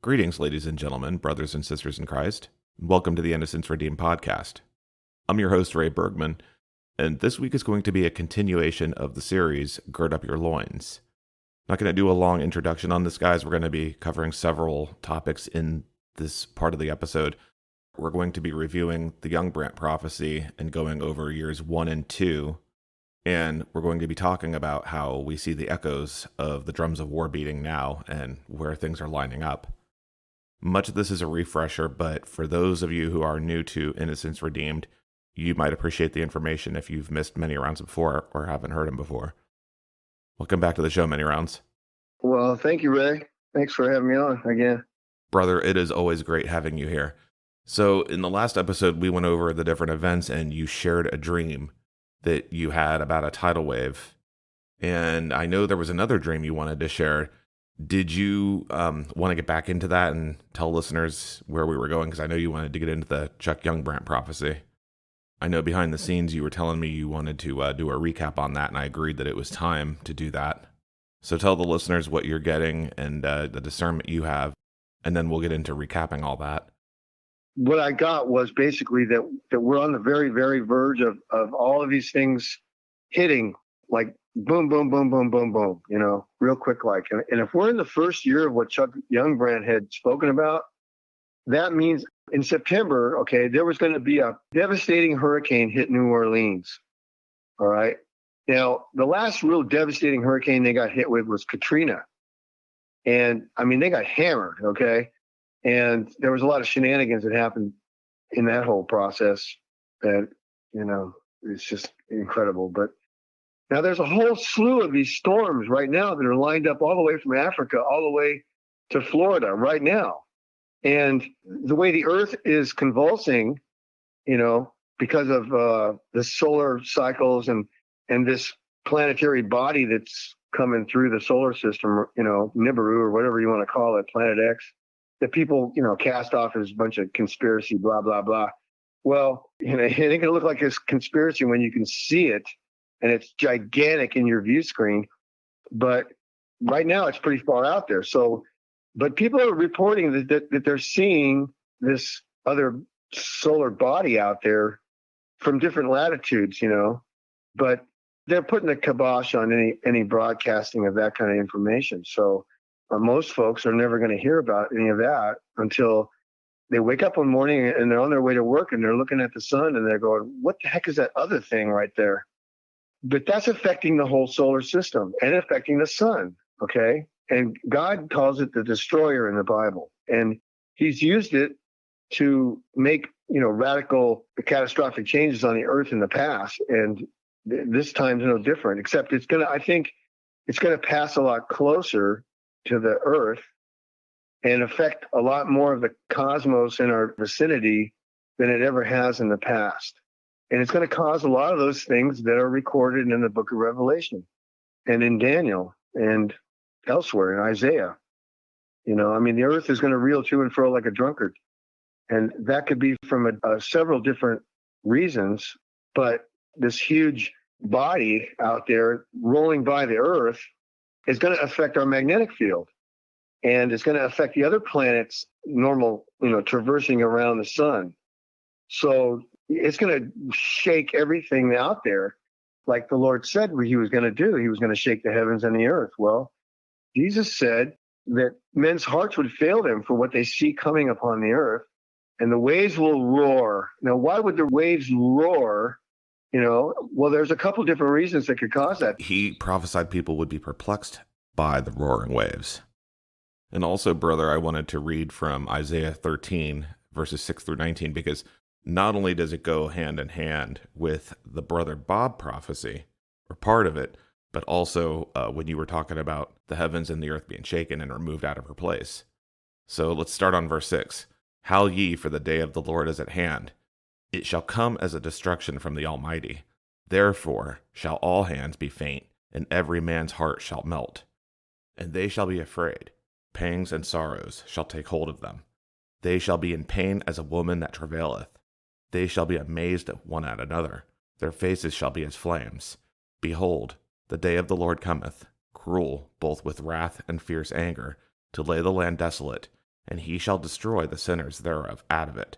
Greetings, ladies and gentlemen, brothers and sisters in Christ. Welcome to the Innocence Redeemed podcast. I'm your host, Ray Bergman, and this week is going to be a continuation of the series, Gird Up Your Loins. Not going to do a long introduction on this, guys. We're going to be covering several topics in this part of the episode. We're going to be reviewing the Young Brant prophecy and going over years 1 and 2. And we're going to be talking about how we see the echoes of the drums of war beating now and where things are lining up. Much of this is a refresher, but for those of you who are new to Innocence Redeemed, you might appreciate the information if you've missed many rounds before or haven't heard them before. Welcome back to the show, Many Rounds. Well, thank you, Ray. Thanks for having me on again. Brother, it is always great having you here. So in the last episode, we went over the different events and you shared a dream that you had about a tidal wave. And I know there was another dream you wanted to share. Did you want to get back into that and tell listeners where we were going? Because I know you wanted to get into the Chuck Young Brant prophecy. I know behind the scenes you were telling me you wanted to do a recap on that, and I agreed that it was time to do that. So tell the listeners what you're getting and the discernment you have, and then we'll get into recapping all that. What I got was basically that we're on the very, very verge of all of these things hitting, like boom, boom, boom, boom, boom, boom, real quick like. And if we're in the first year of what Chuck Young Brant had spoken about, that means in September, there was going to be a devastating hurricane hit New Orleans. All right. Now, the last real devastating hurricane they got hit with was Katrina. And I mean, they got hammered. Okay. And there was a lot of shenanigans that happened in that whole process that, it's just incredible. But now there's a whole slew of these storms right now that are lined up all the way from Africa, all the way to Florida right now. And the way the earth is convulsing, because of the solar cycles and this planetary body that's coming through the solar system, Nibiru or whatever you want to call it, Planet X, that people, cast off as a bunch of conspiracy, blah, blah, blah. Well, it ain't going to look like a conspiracy when you can see it and it's gigantic in your view screen. But right now it's pretty far out there. But people are reporting that they're seeing this other solar body out there from different latitudes, but they're putting a kibosh on any broadcasting of that kind of information. So most folks are never going to hear about any of that until they wake up one morning and they're on their way to work and they're looking at the sun and they're going, what the heck is that other thing right there? But that's affecting the whole solar system and affecting the sun. Okay. And God calls it the destroyer in the Bible. And he's used it to make, radical, catastrophic changes on the earth in the past. And this time's no different, except I think it's going to pass a lot closer to the earth and affect a lot more of the cosmos in our vicinity than it ever has in the past. And it's going to cause a lot of those things that are recorded in the book of Revelation and in Daniel and elsewhere in Isaiah. The earth is going to reel to and fro like a drunkard. And that could be from several different reasons. But this huge body out there rolling by the earth is going to affect our magnetic field. And it's going to affect the other planets normal, traversing around the sun. So it's going to shake everything out there. Like the Lord said what he was going to do. He was going to shake the heavens and the earth. Well, Jesus said that men's hearts would fail them for what they see coming upon the earth, and the waves will roar. Now, why would the waves roar? Well, there's a couple different reasons that could cause that. He prophesied people would be perplexed by the roaring waves. And also, brother, I wanted to read from Isaiah 13, verses 6 through 19, because not only does it go hand in hand with the Brother Bob prophecy, or part of it, but also when you were talking about the heavens and the earth being shaken and removed out of her place. So let's start on verse 6. Howl ye, for the day of the Lord is at hand. It shall come as a destruction from the Almighty. Therefore shall all hands be faint, and every man's heart shall melt. And they shall be afraid. Pangs and sorrows shall take hold of them. They shall be in pain as a woman that travaileth. They shall be amazed one at another. Their faces shall be as flames. Behold, the day of the Lord cometh, cruel, both with wrath and fierce anger, to lay the land desolate, and he shall destroy the sinners thereof out of it.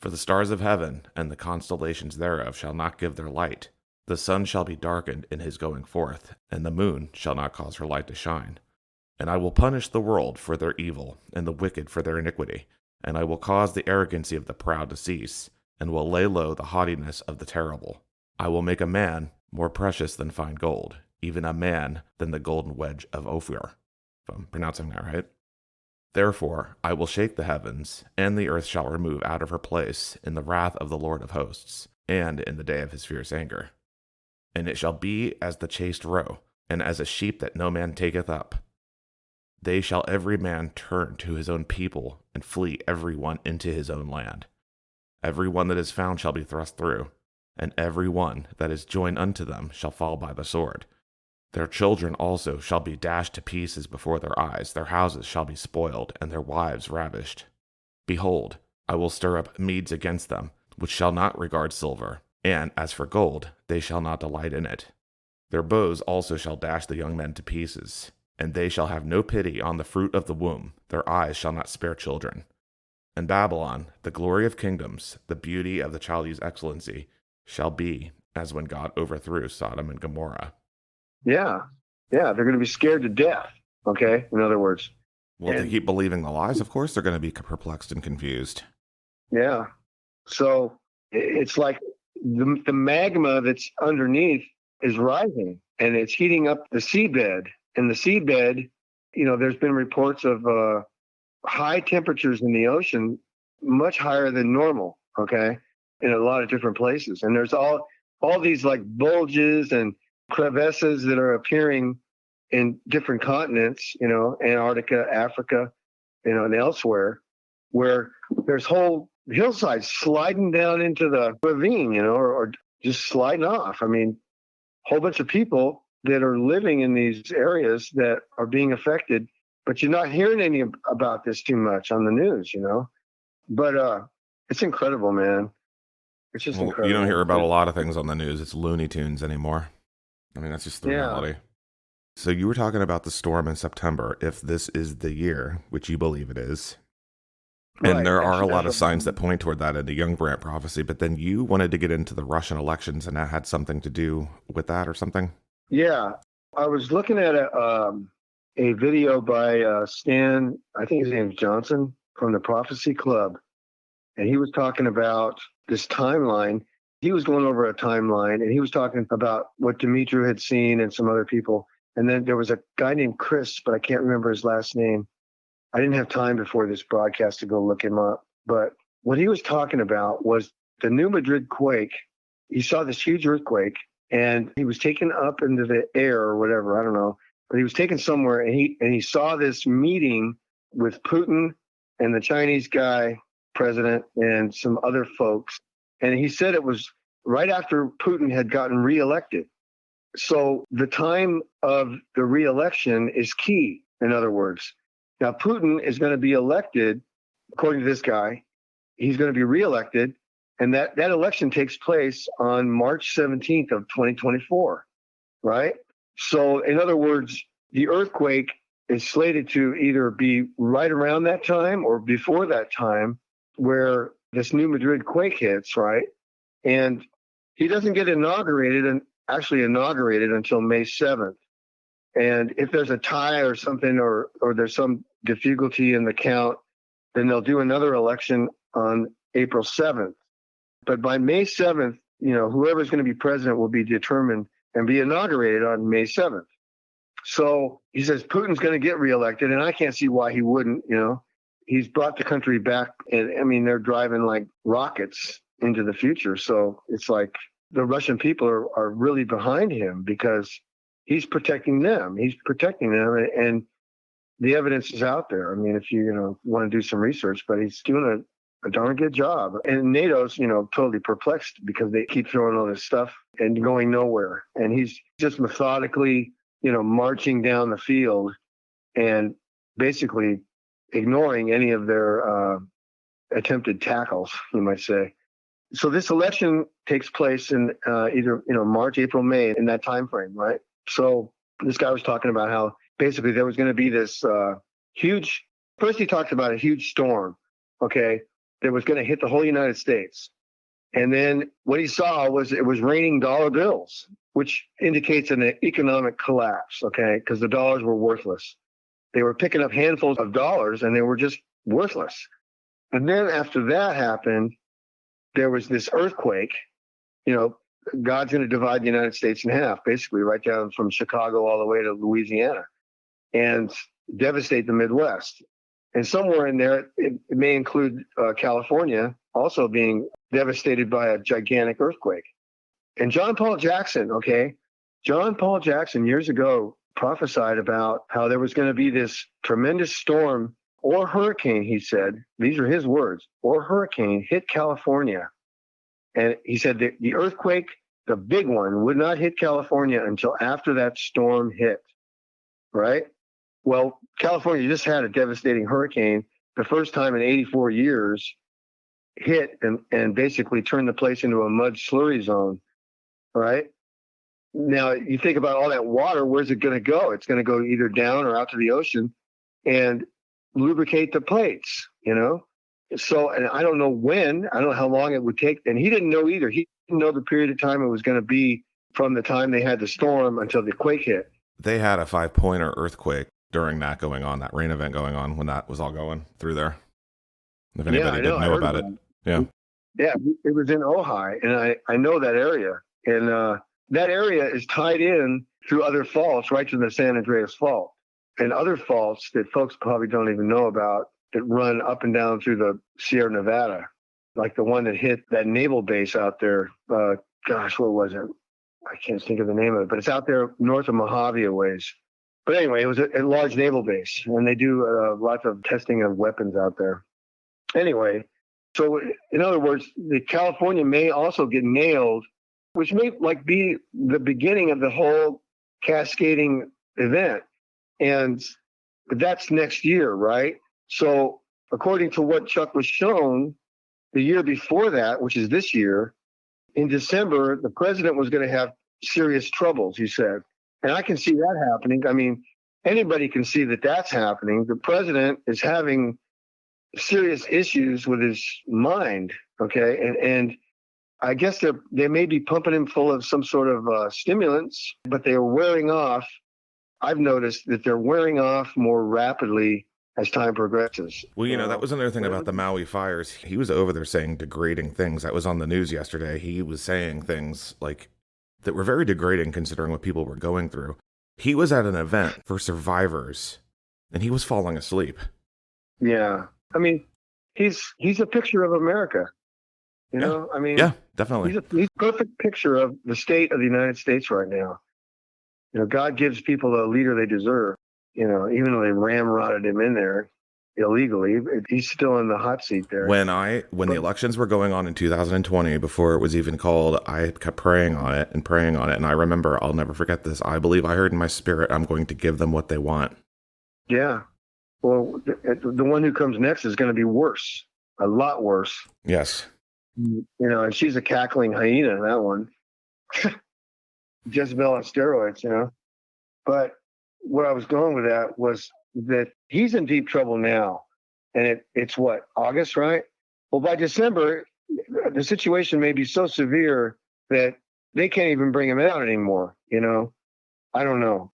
For the stars of heaven and the constellations thereof shall not give their light. The sun shall be darkened in his going forth, and the moon shall not cause her light to shine. And I will punish the world for their evil, and the wicked for their iniquity. And I will cause the arrogancy of the proud to cease, and will lay low the haughtiness of the terrible. I will make a man more precious than fine gold, even a man than the golden wedge of Ophir. If I'm pronouncing that right. Therefore I will shake the heavens, and the earth shall remove out of her place in the wrath of the Lord of hosts, and in the day of his fierce anger. And it shall be as the chased roe, and as a sheep that no man taketh up. They shall every man turn to his own people, and flee every one into his own land. Every one that is found shall be thrust through, and every one that is joined unto them shall fall by the sword. Their children also shall be dashed to pieces before their eyes, their houses shall be spoiled, and their wives ravished. Behold, I will stir up Medes against them, which shall not regard silver, and as for gold, they shall not delight in it. Their bows also shall dash the young men to pieces, and they shall have no pity on the fruit of the womb, their eyes shall not spare children. And Babylon, the glory of kingdoms, the beauty of the Chaldees' excellency, shall be as when God overthrew Sodom and Gomorrah. Yeah. They're going to be scared to death. Okay. In other words. Well, if they keep believing the lies, of course they're going to be perplexed and confused. Yeah. So it's like the magma that's underneath is rising, and it's heating up the seabed. And the seabed, there's been reports of high temperatures in the ocean, much higher than normal. Okay. In a lot of different places. And there's all these like bulges and crevasses that are appearing in different continents, Antarctica, Africa, and elsewhere, where there's whole hillsides sliding down into the ravine, or just sliding off. I mean, a whole bunch of people that are living in these areas that are being affected, but you're not hearing any about this too much on the news, But it's incredible, man. It's just incredible. You don't hear about a lot of things on the news. It's Looney Tunes anymore. I mean, that's just the reality. So you were talking about the storm in September, if this is the year, which you believe it is. And right. There are a lot of signs that point toward that in the Young Brant prophecy, but then you wanted to get into the Russian elections, and that had something to do with that or something? Yeah. I was looking at a video by Stan, I think his name's Johnson, from the Prophecy Club. And he was talking about this timeline. He was going over a timeline, and he was talking about what Dimitri had seen and some other people. And then there was a guy named Chris, but I can't remember his last name. I didn't have time before this broadcast to go look him up. But what he was talking about was the New Madrid quake. He saw this huge earthquake, and he was taken up into the air or whatever. I don't know. But he was taken somewhere, and he saw this meeting with Putin and the Chinese guy, president, and some other folks. And he said it was right after Putin had gotten reelected. So the time of the reelection is key, in other words. Now, Putin is going to be elected, according to this guy, he's going to be reelected, and that election takes place on March 17th of 2024, right? So, in other words, the earthquake is slated to either be right around that time or before that time, where this New Madrid quake hits, right? And he doesn't get inaugurated until May 7th. And if there's a tie or something, or there's some difficulty in the count, then they'll do another election on April 7th. But by May 7th, whoever's going to be president will be determined and be inaugurated on May 7th. So he says Putin's going to get reelected, and I can't see why he wouldn't, He's brought the country back, and I mean, they're driving like rockets into the future. So it's like the Russian people are really behind him because he's protecting them. And the evidence is out there. I mean, if you want to do some research, but he's doing a darn good job. And NATO's, totally perplexed because they keep throwing all this stuff and going nowhere. And he's just methodically, marching down the field and basically ignoring any of their attempted tackles, you might say. So this election takes place in either March, April, May, in that time frame, right? So this guy was talking about how basically there was going to be this huge first he talks about a huge storm, okay, that was going to hit the whole United States. And then what he saw was it was raining dollar bills, which indicates an economic collapse, okay, because the dollars were worthless. They were picking up handfuls of dollars and they were just worthless. And then after that happened, there was this earthquake. You know, God's going to divide the United States in half, basically, right down from Chicago all the way to Louisiana, and devastate the Midwest. And somewhere in there, it may include California also being devastated by a gigantic earthquake. And John Paul Jackson years ago prophesied about how there was going to be this tremendous storm or hurricane, he said, these are his words, or hurricane hit California. And he said that the earthquake, the big one, would not hit California until after that storm hit, right? Well, California just had a devastating hurricane, the first time in 84 years, hit and basically turned the place into a mud slurry zone, right? Now, you think about all that water, where's it going to go? It's going to go either down or out to the ocean and lubricate the plates, you know? So, and I don't know when, I don't know how long it would take. And he didn't know either. He didn't know the period of time it was going to be from the time they had the storm until the quake hit. They had a 5-pointer earthquake during that going on, that rain event going on when that was all going through there. If anybody didn't know about it. Yeah. Yeah, it was in Ojai, and I know that area. And that area is tied in through other faults right to the San Andreas Fault and other faults that folks probably don't even know about that run up and down through the Sierra Nevada, like the one that hit that naval base out there. Gosh, what was it? I can't think of the name of it, but it's out there north of Mojave a ways. But anyway, it was a large naval base, and they do lots of testing of weapons out there. Anyway, so in other words, the California may also get nailed, which may like be the beginning of the whole cascading event. And that's next year, right? So according to what Chuck was shown, the year before that, which is this year, in December, the president was going to have serious troubles, he said. And I can see that happening. I mean, anybody can see that that's happening. The president is having serious issues with his mind, okay? And I guess they may be pumping him full of some sort of stimulants, but they are wearing off. I've noticed that they're wearing off more rapidly as time progresses. Well, you know, that was another thing about the Maui fires. He was over there saying degrading things. That was on the news yesterday. He was saying things like that were very degrading considering what people were going through. He was at an event for survivors and he was falling asleep. Yeah. I mean, he's a picture of America. You know, I mean, yeah, definitely. He's a perfect picture of the state of the United States right now. You know, God gives people the leader they deserve. You know, even though they ramrodded him in there illegally, he's still in the hot seat there. When the elections were going on in 2020, before it was even called, I kept praying on it. And I remember, I'll never forget this. I believe I heard in my spirit, I'm going to give them what they want. Yeah. Well, the one who comes next is going to be worse, a lot worse. Yes. You know, and she's a cackling hyena, that one. Jezebel on steroids, you know. But where I was going with that was that he's in deep trouble now. And it's what, August, right? Well, by December, the situation may be so severe that they can't even bring him out anymore, you know. I don't know.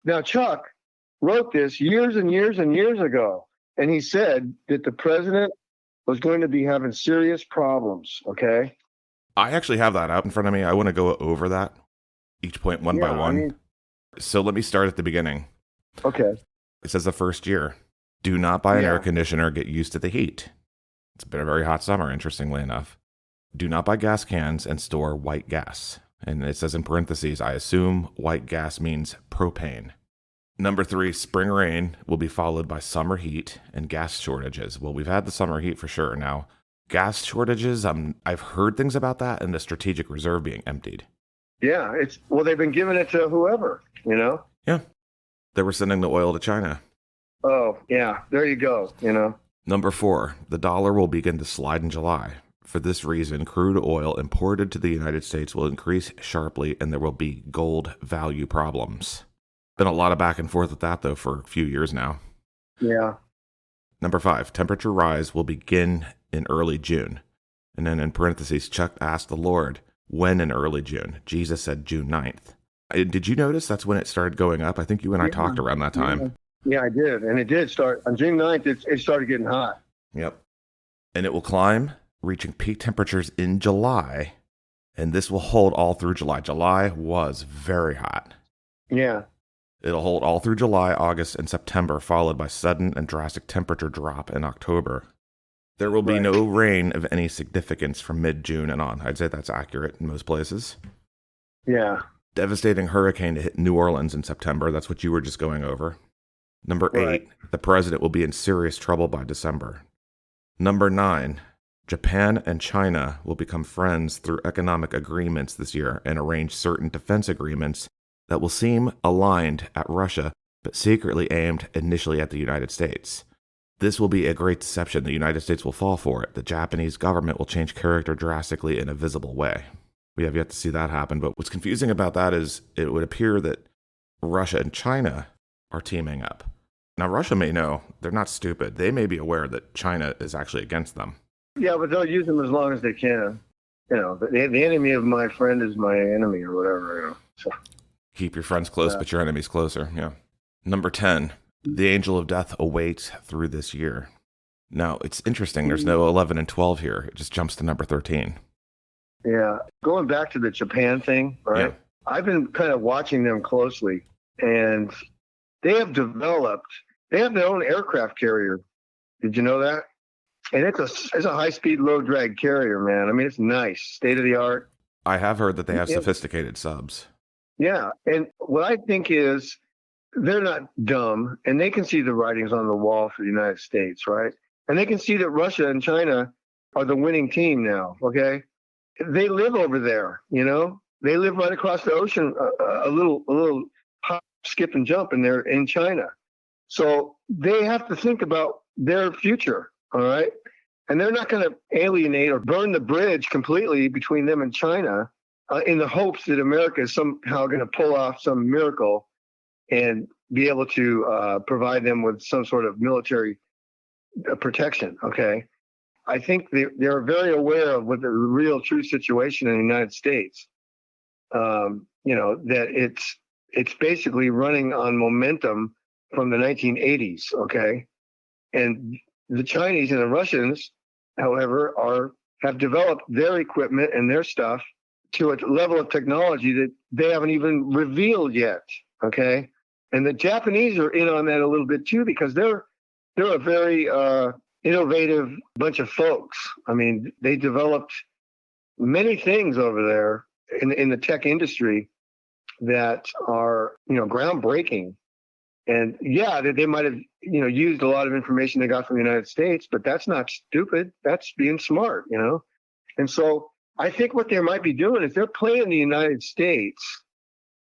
Now, Chuck wrote this years and years and years ago, and he said that the president was going to be having serious problems, okay? I actually have that out in front of me. I want to go over that, each point one by one. So let me start at the beginning. Okay. It says the first year, do not buy an air conditioner, get used to the heat. It's been a very hot summer, interestingly enough. Do not buy gas cans and store white gas. And it says in parentheses, I assume white gas means propane. Number 3, spring rain will be followed by summer heat and gas shortages. Well, we've had the summer heat for sure. Now, gas shortages, I've heard things about that and the strategic reserve being emptied. Yeah, they've been giving it to whoever, you know? Yeah. They were sending the oil to China. Oh, yeah. There you go, you know? Number 4, the dollar will begin to slide in July. For this reason, crude oil imported to the United States will increase sharply and there will be gold value problems. Been a lot of back and forth with that, though, for a few years now. Yeah. Number 5, temperature rise will begin in early June. And then in parentheses, Chuck asked the Lord, when in early June? Jesus said June 9th. Did you notice that's when it started going up? I think you and I talked around that time. Yeah, I did. And it did start on June 9th. It started getting hot. Yep. And it will climb, reaching peak temperatures in July. And this will hold all through July. July was very hot. Yeah. It'll hold all through July, August, and September, followed by sudden and drastic temperature drop in October. There will be no rain of any significance from mid-June and on. I'd say that's accurate in most places. Yeah. Devastating hurricane to hit New Orleans in September. That's what you were just going over. Number 8, the president will be in serious trouble by December. Number 9, Japan and China will become friends through economic agreements this year and arrange certain defense agreements that will seem aligned at Russia, but secretly aimed initially at the United States. This will be a great deception. The United States will fall for it. The Japanese government will change character drastically in a visible way. We have yet to see that happen, but what's confusing about that is it would appear that Russia and China are teaming up. Now, Russia may know. They're not stupid. They may be aware that China is actually against them. Yeah, but they'll use them as long as they can. You know, the enemy of my friend is my enemy or whatever, you know. So. Keep your friends close, but your enemies closer. Yeah. Number 10, the angel of death awaits through this year. Now, it's interesting. There's no 11 and 12 here. It just jumps to number 13. Yeah. Going back to the Japan thing, right? Yeah. I've been kind of watching them closely, and they have they have their own aircraft carrier. Did you know that? And it's a high-speed, low-drag carrier, man. I mean, it's nice, state-of-the-art. I have heard that they have sophisticated subs. Yeah, and what I think is they're not dumb, and they can see the writings on the wall for the United States, right? And they can see that Russia and China are the winning team now, okay? They live over there, you know? They live right across the ocean, a little hop, skip, and jump, and they're in China. So they have to think about their future, all right? And they're not going to alienate or burn the bridge completely between them and China in the hopes that America is somehow going to pull off some miracle and be able to provide them with some sort of military protection, okay? I think they're very aware of what the real true situation in the United States. You know, that it's basically running on momentum from the 1980s, okay? And the Chinese and the Russians, however, have developed their equipment and their stuff to a level of technology that they haven't even revealed yet, okay? And the Japanese are in on that a little bit too, because they're a very innovative bunch of folks. I mean, they developed many things over there in the tech industry that are, you know, groundbreaking. And yeah, they might have, you know, used a lot of information they got from the United States, but that's not stupid. That's being smart, you know? And so I think what they might be doing is they're playing the United States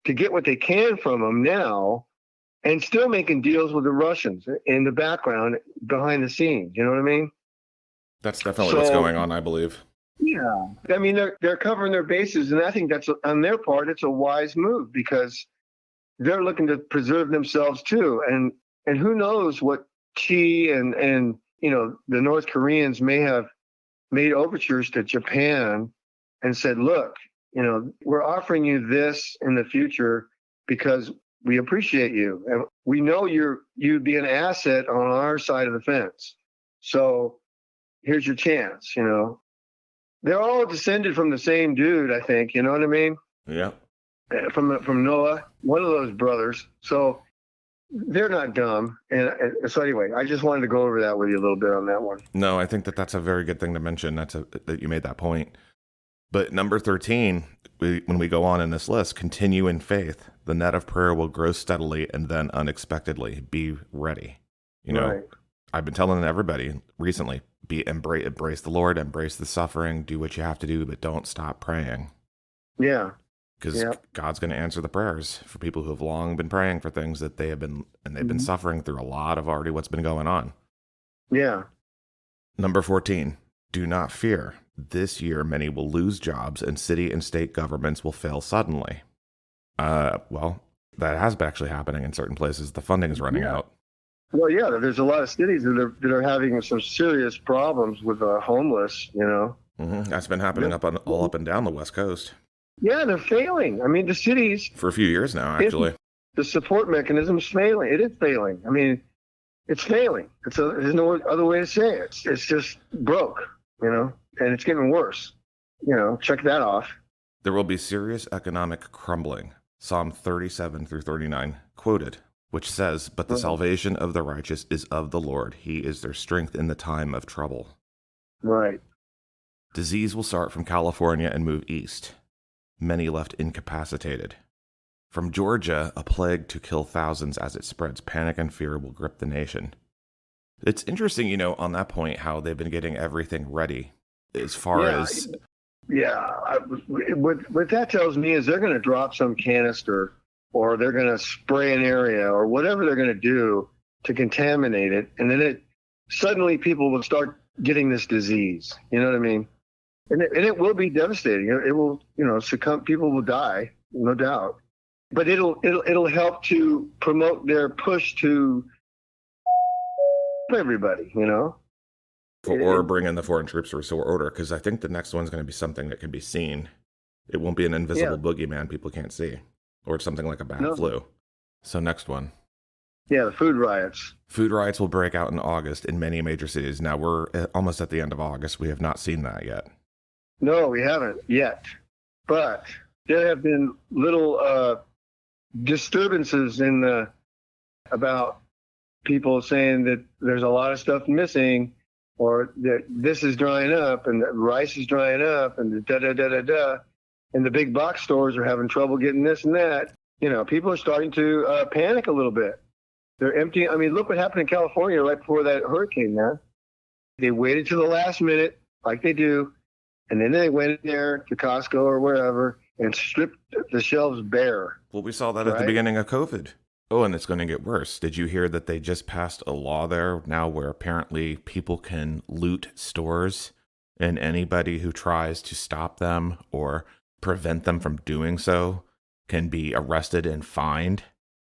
to get what they can from them now and still making deals with the Russians in the background, behind the scenes. You know what I mean? That's definitely what's going on, I believe. Yeah. I mean, they're covering their bases, and I think that's, on their part, it's a wise move because they're looking to preserve themselves too. And who knows what Xi and you know, the North Koreans may have made overtures to Japan and said, look, you know, we're offering you this in the future because we appreciate you. And we know you'd be an asset on our side of the fence. So here's your chance, you know. They're all descended from the same dude, I think. You know what I mean? Yeah. From Noah, one of those brothers. So they're not dumb. And so anyway, I just wanted to go over that with you a little bit on that one. No, I think that's a very good thing to mention. That you made that point. But number 13, when we go on in this list, continue in faith. The net of prayer will grow steadily and then unexpectedly. Be ready. You know, right. I've been telling everybody recently, embrace the Lord, embrace the suffering, do what you have to do, but don't stop praying. Yeah. Because God's going to answer the prayers for people who have long been praying for things that they've been suffering through a lot of already what's been going on. Yeah. Number 14, do not fear. This year, many will lose jobs and city and state governments will fail suddenly. Well, that has been actually happening in certain places. The funding is running out. Well, yeah, there's a lot of cities that are having some serious problems with homeless. That's been happening all up and down the West Coast Yeah, they're failing. I mean, the cities, for a few years now, if actually. the support mechanism is failing. It is failing. I mean, it's failing. There's no other way to say it. It's just broke, and it's getting worse. Check that off. There will be serious economic crumbling. Psalm 37 through 39 quoted, which says, "But the salvation of the righteous is of the Lord. He is their strength in the time of trouble." Right. Disease will start from California and move east. Many left incapacitated. From Georgia, a plague to kill thousands as it spreads. Panic and fear will grip the nation. It's interesting, on that point, how they've been getting everything ready as far as... Yeah. What that tells me is they're going to drop some canister, or they're going to spray an area, or whatever they're going to do to contaminate it. And then suddenly people will start getting this disease. You know what I mean? And it will be devastating. It will, succumb. People will die, no doubt. But it'll help to promote their push to everybody, Or bring in the foreign troops to restore order, because I think the next one's going to be something that can be seen. It won't be an invisible boogeyman people can't see, or something like a bad flu. So next one. Yeah, the food riots. Food riots will break out in August in many major cities. Now, we're almost at the end of August. We have not seen that yet. No, we haven't yet. But there have been little disturbances about people saying that there's a lot of stuff missing, or that this is drying up, and that rice is drying up, and and the big box stores are having trouble getting this and that. People are starting to panic a little bit. They're empty. I mean, look what happened in California right before that hurricane, man. They waited to the last minute, like they do, and then they went in there to Costco or wherever and stripped the shelves bare. Well, we saw that at the beginning of COVID. Oh, and it's going to get worse. Did you hear that they just passed a law there now where apparently people can loot stores, and anybody who tries to stop them or prevent them from doing so can be arrested and fined?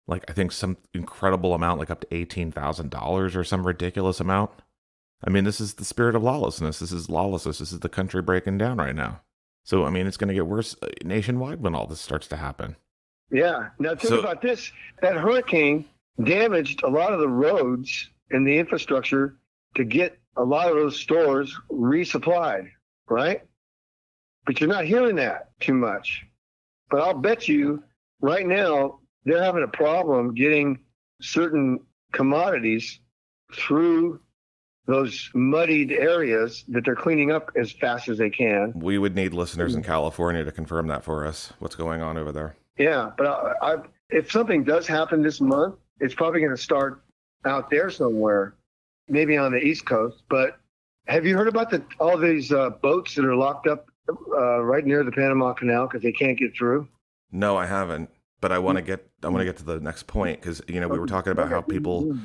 Like, I think some incredible amount, like up to $18,000 or some ridiculous amount. I mean, this is the spirit of lawlessness. This is lawlessness. This is the country breaking down right now. So, I mean, it's going to get worse nationwide when all this starts to happen. Yeah. Now, think about this. That hurricane damaged a lot of the roads and the infrastructure to get a lot of those stores resupplied, right? But you're not hearing that too much. But I'll bet you right now they're having a problem getting certain commodities through those muddied areas that they're cleaning up as fast as they can. We would need listeners in California to confirm that for us. What's going on over there? Yeah, but if something does happen this month, it's probably going to start out there somewhere, maybe on the East Coast. But have you heard about all these boats that are locked up right near the Panama Canal because they can't get through? No, I haven't. But I want to get to the next point, because we were talking about how people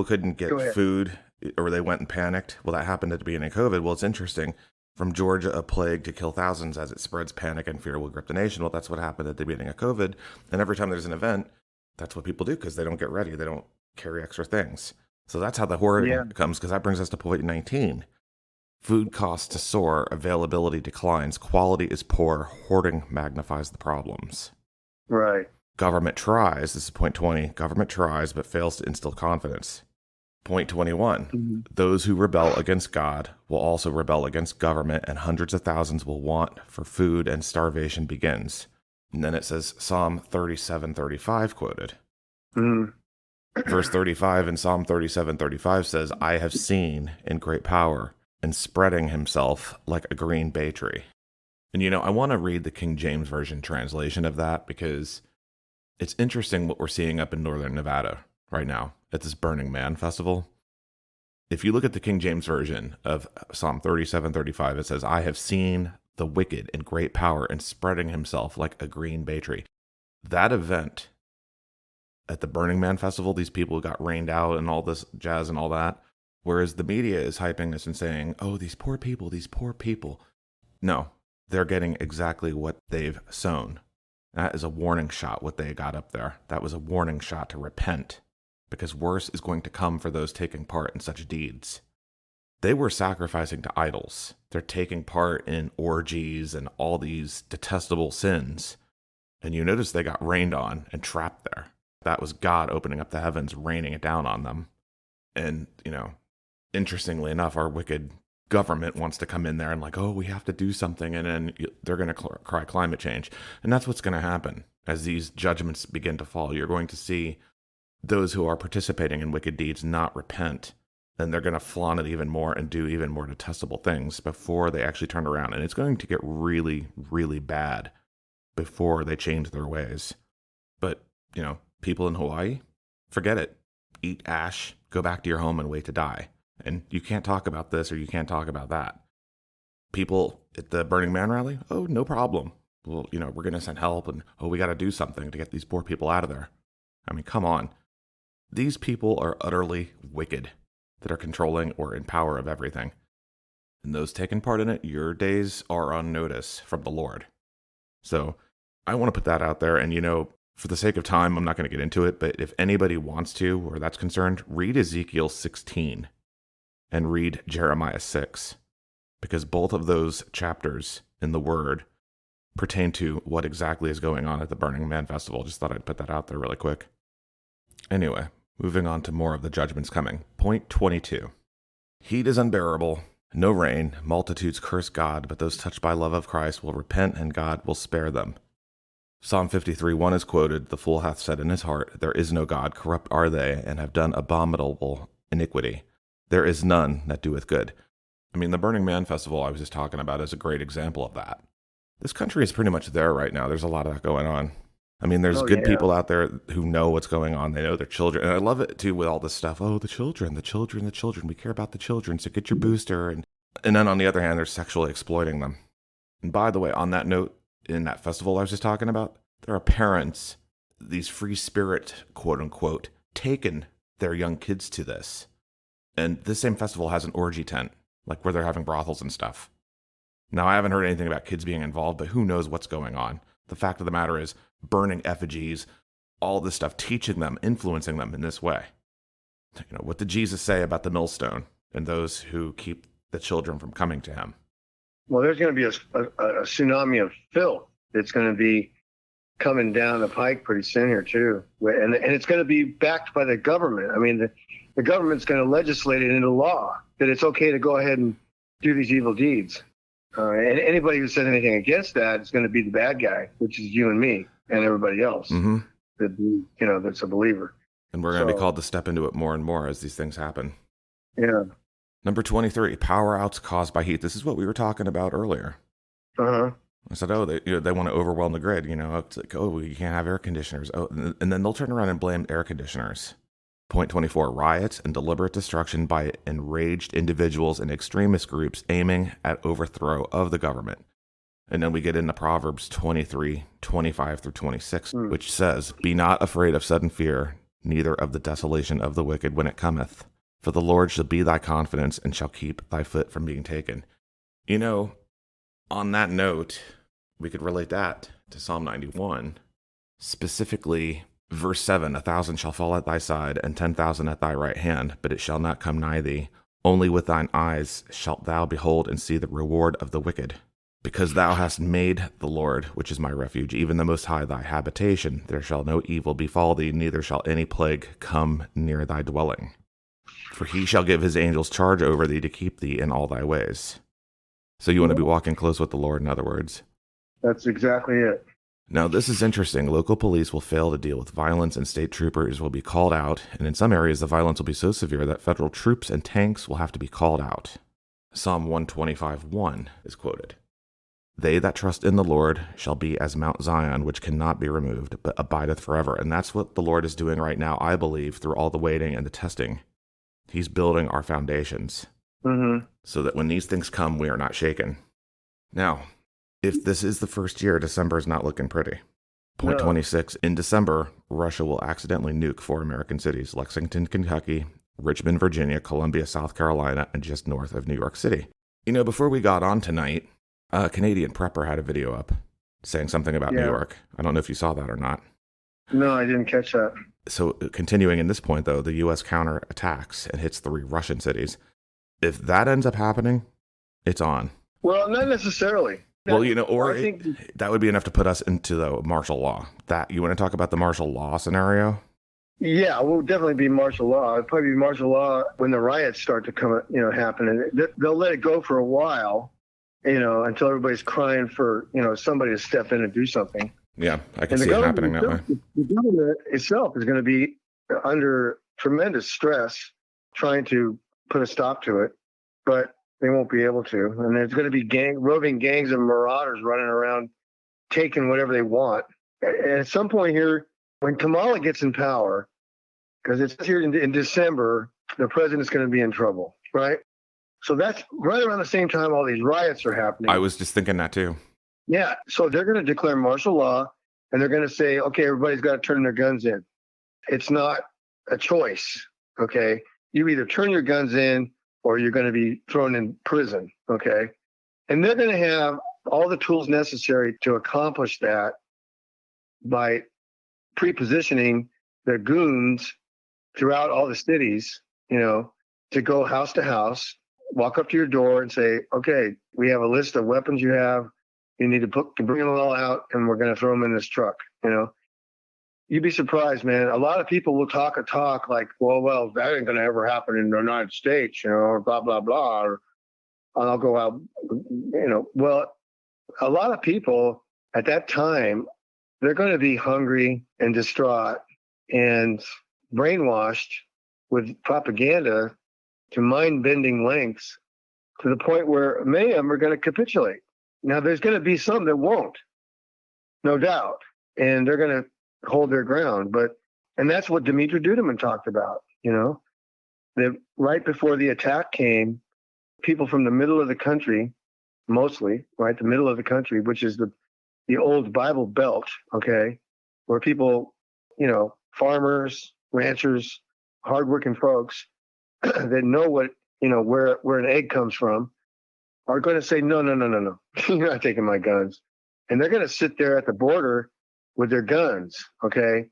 couldn't get food, or they went and panicked. Well, that happened at the beginning of COVID. Well, it's interesting. From Georgia, a plague to kill thousands as it spreads. Panic and fear will grip the nation. Well, that's what happened at the beginning of COVID. And every time there's an event, that's what people do, because they don't get ready. They don't carry extra things. So that's how the hoarding comes, because that brings us to point 19. Food costs to soar. Availability declines. Quality is poor. Hoarding magnifies the problems. Right. Government tries. This is point 20. Government tries but fails to instill confidence. Point 21. Those who rebel against God will also rebel against government, and hundreds of thousands will want for food, and starvation begins. And then it says Psalm 37:35 quoted. Verse 35 in Psalm 37:35 says, "I have seen in great power, and spreading himself like a green bay tree." And I want to read the King James Version translation of that, because it's interesting what we're seeing up in northern Nevada right now at this Burning Man festival. If you look at the King James Version of Psalm 37:35, it says, "I have seen the wicked in great power and spreading himself like a green bay tree." That event at the Burning Man festival, these people got rained out and all this jazz and all that, whereas the media is hyping this and saying, "Oh, these poor people, these poor people." No, they're getting exactly what they've sown. That is a warning shot, what they got up there. That was a warning shot to repent. because worse is going to come for those taking part in such deeds. They were sacrificing to idols. They're taking part in orgies and all these detestable sins. And you notice they got rained on and trapped there. That was God opening up the heavens, raining it down on them. And, interestingly enough, our wicked government wants to come in there and like, oh, we have to do something. And then they're going to cry climate change. And that's what's going to happen as these judgments begin to fall. You're going to see those who are participating in wicked deeds not repent. And they're going to flaunt it even more and do even more detestable things before they actually turn around. And it's going to get really, really bad before they change their ways. But, people in Hawaii, forget it. Eat ash, go back to your home and wait to die. And you can't talk about this or you can't talk about that. People at the Burning Man rally, oh, no problem. Well, we're going to send help and, we got to do something to get these poor people out of there. I mean, come on. These people are utterly wicked that are controlling or in power of everything. And those taking part in it, your days are on notice from the Lord. So I want to put that out there. And, for the sake of time, I'm not going to get into it. But if anybody wants to, or that's concerned, read Ezekiel 16 and read Jeremiah 6. Because both of those chapters in the Word pertain to what exactly is going on at the Burning Man Festival. Just thought I'd put that out there really quick. Anyway, moving on to more of the judgments coming. Point 22. Heat is unbearable, no rain, multitudes curse God, but those touched by love of Christ will repent and God will spare them. Psalm 53:1 is quoted, the fool hath said in his heart, there is no God, corrupt are they, and have done abominable iniquity. There is none that doeth good. I mean, the Burning Man Festival I was just talking about is a great example of that. This country is pretty much there right now. There's a lot of that going on. I mean, there's good people out there who know what's going on. They know their children. And I love it, too, with all this stuff. Oh, the children. We care about the children, so get your booster. And then on the other hand, they're sexually exploiting them. And by the way, on that note, in that festival I was just talking about, there are parents, these free spirit, quote unquote, taken their young kids to this. And this same festival has an orgy tent, like where they're having brothels and stuff. Now, I haven't heard anything about kids being involved, but who knows what's going on. The fact of the matter is, burning effigies, all this stuff, teaching them, influencing them in this way. What did Jesus say about the millstone and those who keep the children from coming to him? Well, there's going to be a tsunami of filth that's going to be coming down the pike pretty soon here, too. And it's going to be backed by the government. I mean, the government's going to legislate it into law that it's okay to go ahead and do these evil deeds. And anybody who says anything against that is going to be the bad guy, which is you and me and everybody else that's a believer. And we're going to be called to step into it more and more as these things happen. Yeah. Number 23, power outs caused by heat. This is what we were talking about earlier. Uh-huh. I said, they want to overwhelm the grid. It's like, you can't have air conditioners. Oh, and then they'll turn around and blame air conditioners. Point 24, riots and deliberate destruction by enraged individuals and extremist groups aiming at overthrow of the government. And then we get into Proverbs 23, 25 through 26, which says, be not afraid of sudden fear, neither of the desolation of the wicked when it cometh. For the Lord shall be thy confidence and shall keep thy foot from being taken. On that note, we could relate that to Psalm 91, specifically verse 7, 1,000 shall fall at thy side, and 10,000 at thy right hand, but it shall not come nigh thee. Only with thine eyes shalt thou behold and see the reward of the wicked. Because thou hast made the Lord, which is my refuge, even the Most High, thy habitation, there shall no evil befall thee, neither shall any plague come near thy dwelling. For he shall give his angels charge over thee to keep thee in all thy ways. So you want to be walking close with the Lord, in other words. That's exactly it. Now, this is interesting. Local police will fail to deal with violence, and state troopers will be called out. And in some areas, the violence will be so severe that federal troops and tanks will have to be called out. Psalm 125:1 is quoted. They that trust in the Lord shall be as Mount Zion, which cannot be removed, but abideth forever. And that's what the Lord is doing right now, I believe, through all the waiting and the testing. He's building our foundations so that when these things come, we are not shaken. Now, if this is the first year, December is not looking pretty. Point 26, in December, Russia will accidentally nuke 4 American cities: Lexington, Kentucky, Richmond, Virginia, Columbia, South Carolina, and just north of New York City. Before we got on tonight, a Canadian prepper had a video up saying something about New York. I don't know if you saw that or not. No, I didn't catch that. So continuing in this point, though, the U.S. counterattacks and hits 3 Russian cities. If that ends up happening, it's on. Well, not necessarily. Well, or I think that would be enough to put us into the martial law. That you want to talk about the martial law scenario? Yeah, we'll definitely be martial law. It'll probably be martial law when the riots start to come, happen, and they'll let it go for a while, until everybody's crying for, somebody to step in and do something. Yeah, I can see it happening that way. The government itself is going to be under tremendous stress trying to put a stop to it, but they won't be able to. And there's going to be roving gangs of marauders running around taking whatever they want. And at some point here, when Kamala gets in power, because it's here in December, the president's going to be in trouble, right? So that's right around the same time all these riots are happening. I was just thinking that too. Yeah. So they're going to declare martial law and they're going to say, okay, everybody's got to turn their guns in. It's not a choice. Okay. You either turn your guns in or you're going to be thrown in prison. Okay. And they're going to have all the tools necessary to accomplish that by pre-positioning their goons throughout all the cities, to go house to house, walk up to your door and say, okay, we have a list of weapons you have. You need to bring them all out, and we're going to throw them in this truck. You'd be surprised, man. A lot of people will talk a talk like, well, that ain't going to ever happen in the United States, or blah, blah, blah. Or I'll go out, Well, a lot of people at that time, they're going to be hungry and distraught and brainwashed with propaganda to mind-bending lengths to the point where many of them are going to capitulate. Now, there's going to be some that won't, no doubt, and they're going to hold their ground. And that's what Dimitri Duduman talked about, that right before the attack came, people from the middle of the country, mostly, right, the middle of the country, which is the old Bible Belt, okay, where people, farmers, ranchers, hardworking folks that know what, where an egg comes from, are going to say, no, you're not taking my guns. And they're going to sit there at the border with their guns, okay?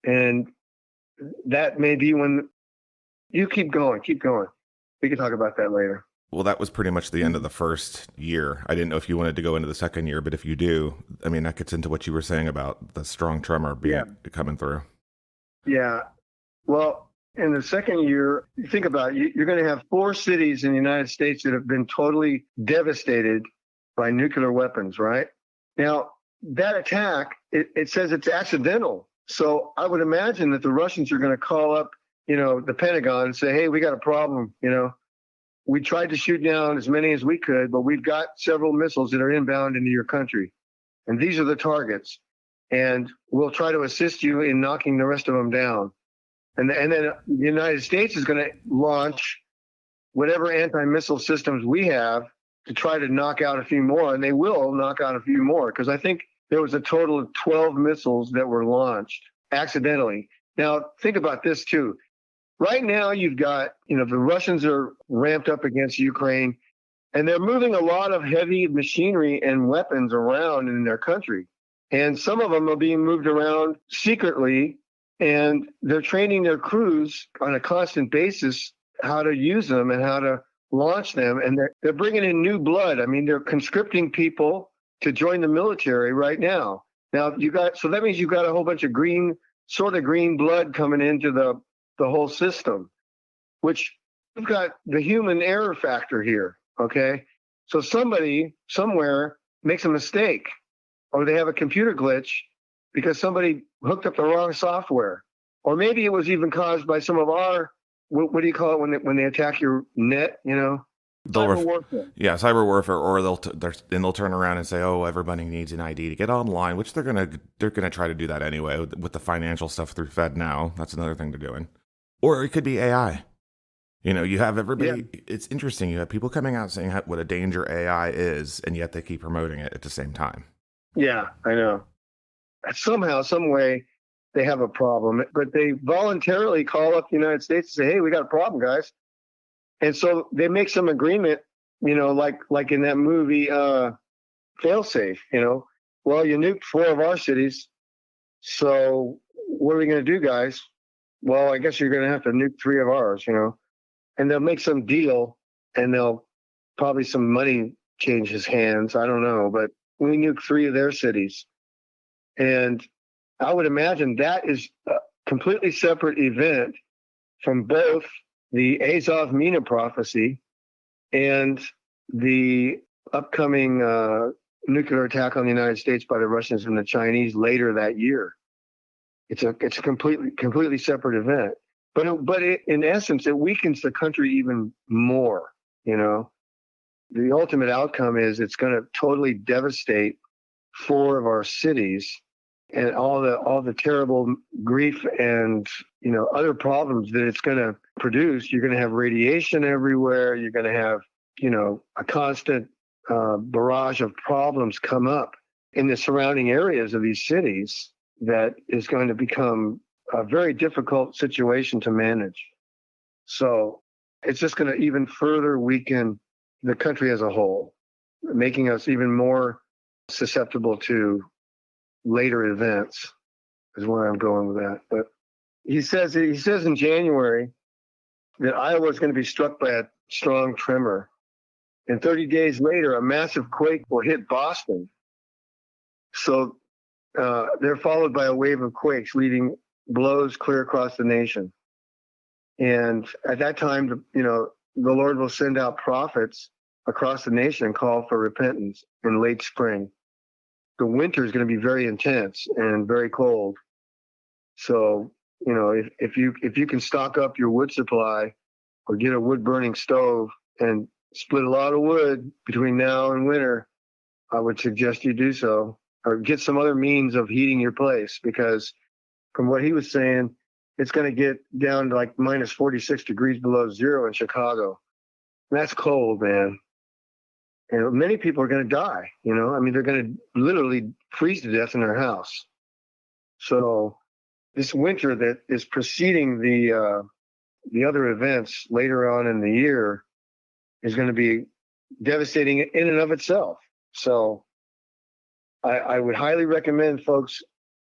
And that may be when you keep going. We can talk about that later. Well, that was pretty much the end of the first year. I didn't know if you wanted to go into the second year, but if you do, I mean, that gets into what you were saying about the strong tremor coming through. Yeah. Well, in the second year, think about it, you're going to have 4 cities in the United States that have been totally devastated by nuclear weapons, right? Now, that attack, it says it's accidental. So I would imagine that the Russians are going to call up, the Pentagon and say, hey, we got a problem, We tried to shoot down as many as we could, but we've got several missiles that are inbound into your country. And these are the targets. And we'll try to assist you in knocking the rest of them down. And then the United States is going to launch whatever anti-missile systems we have to try to knock out a few more. And they will knock out a few more, because I think there was a total of 12 missiles that were launched accidentally. Now, think about this, too. Right now, you've got, the Russians are ramped up against Ukraine, and they're moving a lot of heavy machinery and weapons around in their country. And some of them are being moved around secretly, and they're training their crews on a constant basis how to use them and how to launch them. And they're bringing in new blood. I mean, they're conscripting people to join the military right now. Now, so that means you've got a whole bunch of green blood coming into the whole system, which you've got the human error factor here, okay? So somebody somewhere makes a mistake, or they have a computer glitch because somebody hooked up the wrong software. Or maybe it was even caused by some of our, what do you call it when they attack your net, Cyber warfare. Yeah, cyber warfare, or they'll turn around and say, "Oh, everybody needs an ID to get online," which they're gonna try to do that anyway with the financial stuff through FedNow. That's another thing they're doing. Or it could be AI. You have everybody. Yeah. It's interesting. You have people coming out saying what a danger AI is, and yet they keep promoting it at the same time. Yeah, I know. Somehow, some way, they have a problem, but they voluntarily call up the United States and say, "Hey, we got a problem, guys." And so they make some agreement, like in that movie, Failsafe, well, you nuked 4 of our cities, so what are we going to do, guys? Well, I guess you're going to have to nuke 3 of ours, and they'll make some deal, and they'll probably some money changes hands. I don't know, but we nuke 3 of their cities. And I would imagine that is a completely separate event from both the Azov Mina prophecy and the upcoming nuclear attack on the United States by the Russians and the Chinese later that year. It's a completely separate event. But in essence, it weakens the country even more. The ultimate outcome is it's going to totally devastate 4 of our cities, and all the terrible grief and other problems that it's going to produce. You're going to have radiation everywhere. You're going to have a constant barrage of problems come up in the surrounding areas of these cities that is going to become a very difficult situation to manage. So it's just going to even further weaken the country as a whole, making us even more susceptible to later events, is where I'm going with that. But he says in January that Iowa is going to be struck by a strong tremor. And 30 days later, a massive quake will hit Boston. So they're followed by a wave of quakes, leaving blows clear across the nation. And at that time, the Lord will send out prophets across the nation and call for repentance in late spring. The winter is going to be very intense and very cold. So, if you can stock up your wood supply or get a wood burning stove and split a lot of wood between now and winter, I would suggest you do so, or get some other means of heating your place, because from what he was saying, it's going to get down to like minus 46 degrees below zero in Chicago. That's cold, man. And many people are going to die, they're going to literally freeze to death in their house. So this winter that is preceding the other events later on in the year is going to be devastating in and of itself. So I would highly recommend folks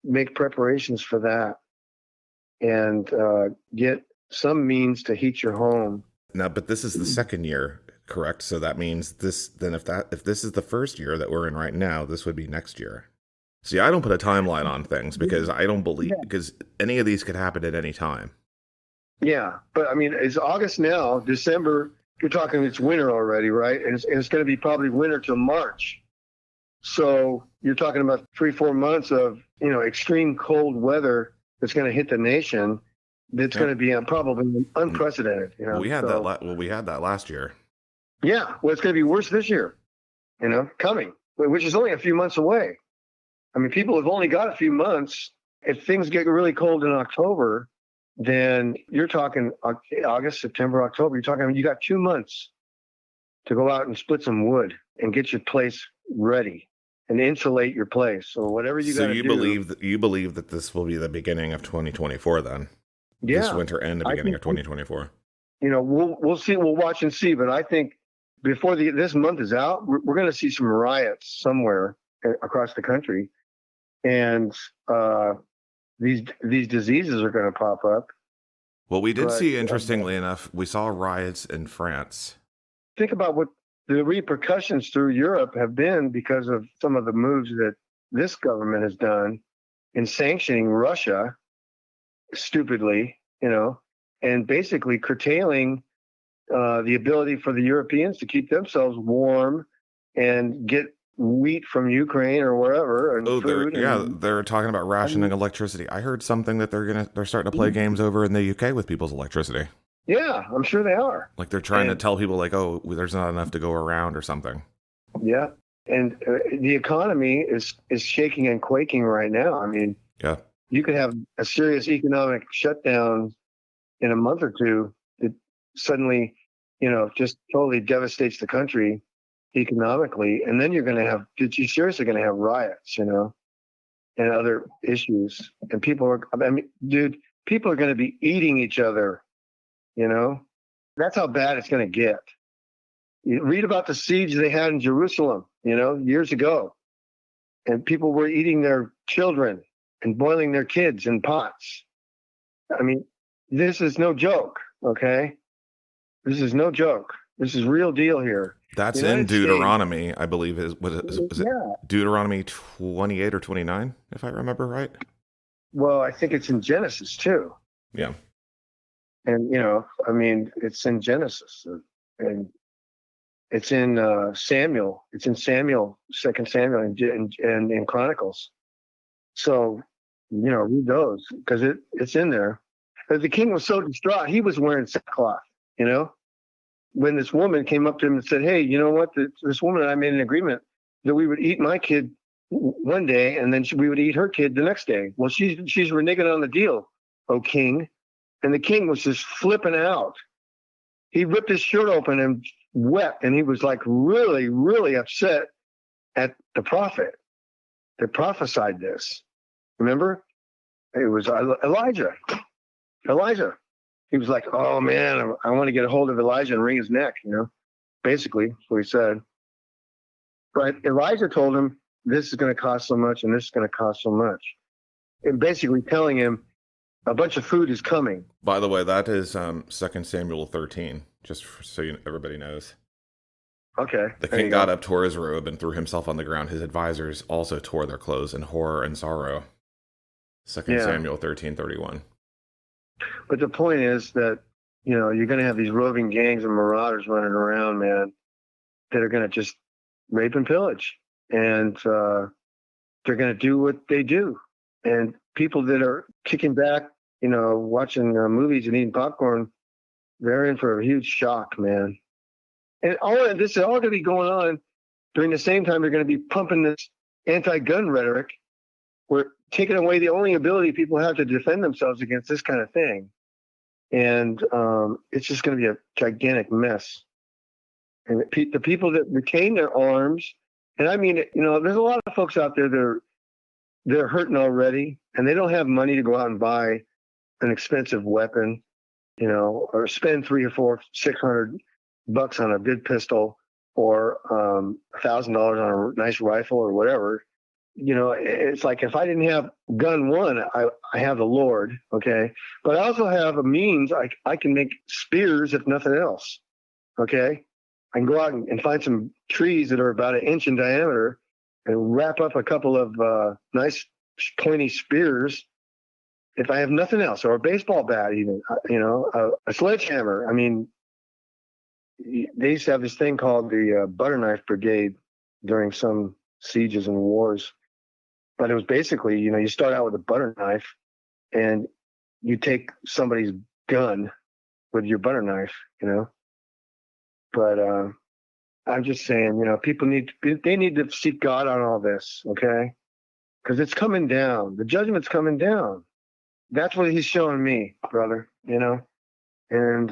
make preparations for that and get some means to heat your home. Now, but this is the second year, correct? So that means if this is the first year that we're in right now, this would be next year. See, I don't put a timeline on things because I don't believe, because any of these could happen at any time. Yeah, but it's August now. December, you're talking it's winter already, right? And it's going to be probably winter till March. So you're talking about 3-4 months of extreme cold weather that's going to hit the nation. That's going to be probably unprecedented. We had that last year. Yeah, well, it's going to be worse this year. Coming, which is only a few months away. People have only got a few months. If things get really cold in October, then you're talking August, September, October. You're talking, you got 2 months to go out and split some wood and get your place ready and insulate your place. So whatever you got to do. So you believe that this will be the beginning of 2024 then? Yeah. This winter and the beginning of 2024. We'll see. We'll watch and see. But I think before this month is out, we're going to see some riots somewhere across the country. And these diseases are going to pop up. Well, we did see, interestingly enough, we saw riots in France. Think about what the repercussions through Europe have been because of some of the moves that this government has done in sanctioning Russia stupidly, and basically curtailing the ability for the Europeans to keep themselves warm and get wheat from Ukraine or wherever. And they're talking about rationing electricity. I heard something that they're starting to play games over in the UK with people's electricity. Yeah, I'm sure they are. Like they're trying to tell people, like, oh, there's not enough to go around or something. Yeah, and the economy is shaking and quaking right now. Yeah, you could have a serious economic shutdown in a month or two that suddenly, just totally devastates the country economically, and then you're seriously going to have riots, and other issues, and people are going to be eating each other. That's how bad it's going to get. You read about the siege they had in Jerusalem, years ago, and people were eating their children and boiling their kids in pots. I mean, this is no joke, okay? This is no joke. This is real deal here. That's The in United States, Deuteronomy, I believe. Was it yeah. Deuteronomy 28 or 29, if I remember right? Well, I think it's in Genesis too. Yeah. And, you know, I mean, it's in Genesis and it's in Samuel. It's in Samuel, Second Samuel, and in Chronicles. So, you know, read those because it's in there. But the king was so distraught, he was wearing sackcloth, you know? When this woman came up to him and said, hey, you know what? This woman and I made an agreement that we would eat my kid one day and then we would eat her kid the next day. Well, she's reneging on the deal, O king. And the king was just flipping out. He ripped his shirt open and wept. And he was like really, really upset at the prophet that prophesied this. Remember? It was Elijah. He was like, oh man, I want to get a hold of Elijah and wring his neck, you know, basically that's what he said. But Elijah told him, this is going to cost so much and this is going to cost so much. And basically telling him a bunch of food is coming. By the way, that is 2 Samuel 13, just so everybody knows. Okay. The king got up, tore his robe, and threw himself on the ground. His advisors also tore their clothes in horror and sorrow. 2 Samuel 13:31. But the point is that, you know, you're going to have these roving gangs and marauders running around, man, that are going to just rape and pillage. And they're going to do what they do. And people that are kicking back, you know, watching movies and eating popcorn, they're in for a huge shock, man. And this is all going to be going on during the same time they're going to be pumping this anti-gun rhetoric. We're taking away the only ability people have to defend themselves against this kind of thing. And it's just going to be a gigantic mess. And the people that retain their arms, and I mean, you know, there's a lot of folks out there that they're hurting already, and they don't have money to go out and buy an expensive weapon, you know, or spend $300 or $400, $600 on a good pistol or $1,000 on a nice rifle or whatever. You know, it's like if I didn't have gun one, I have the Lord, okay? But I also have a means. I can make spears, if nothing else, okay? I can go out and find some trees that are about 1 inch in diameter and wrap up a couple of nice pointy spears if I have nothing else, or a baseball bat even, you know, a sledgehammer. I mean, they used to have this thing called the butter knife brigade during some sieges and wars. But it was basically, you know, you start out with a butter knife and you take somebody's gun with your butter knife, you know. But I'm just saying, you know, people need to seek God on all this, okay? Because it's coming down. The judgment's coming down. That's what he's showing me, brother, you know. And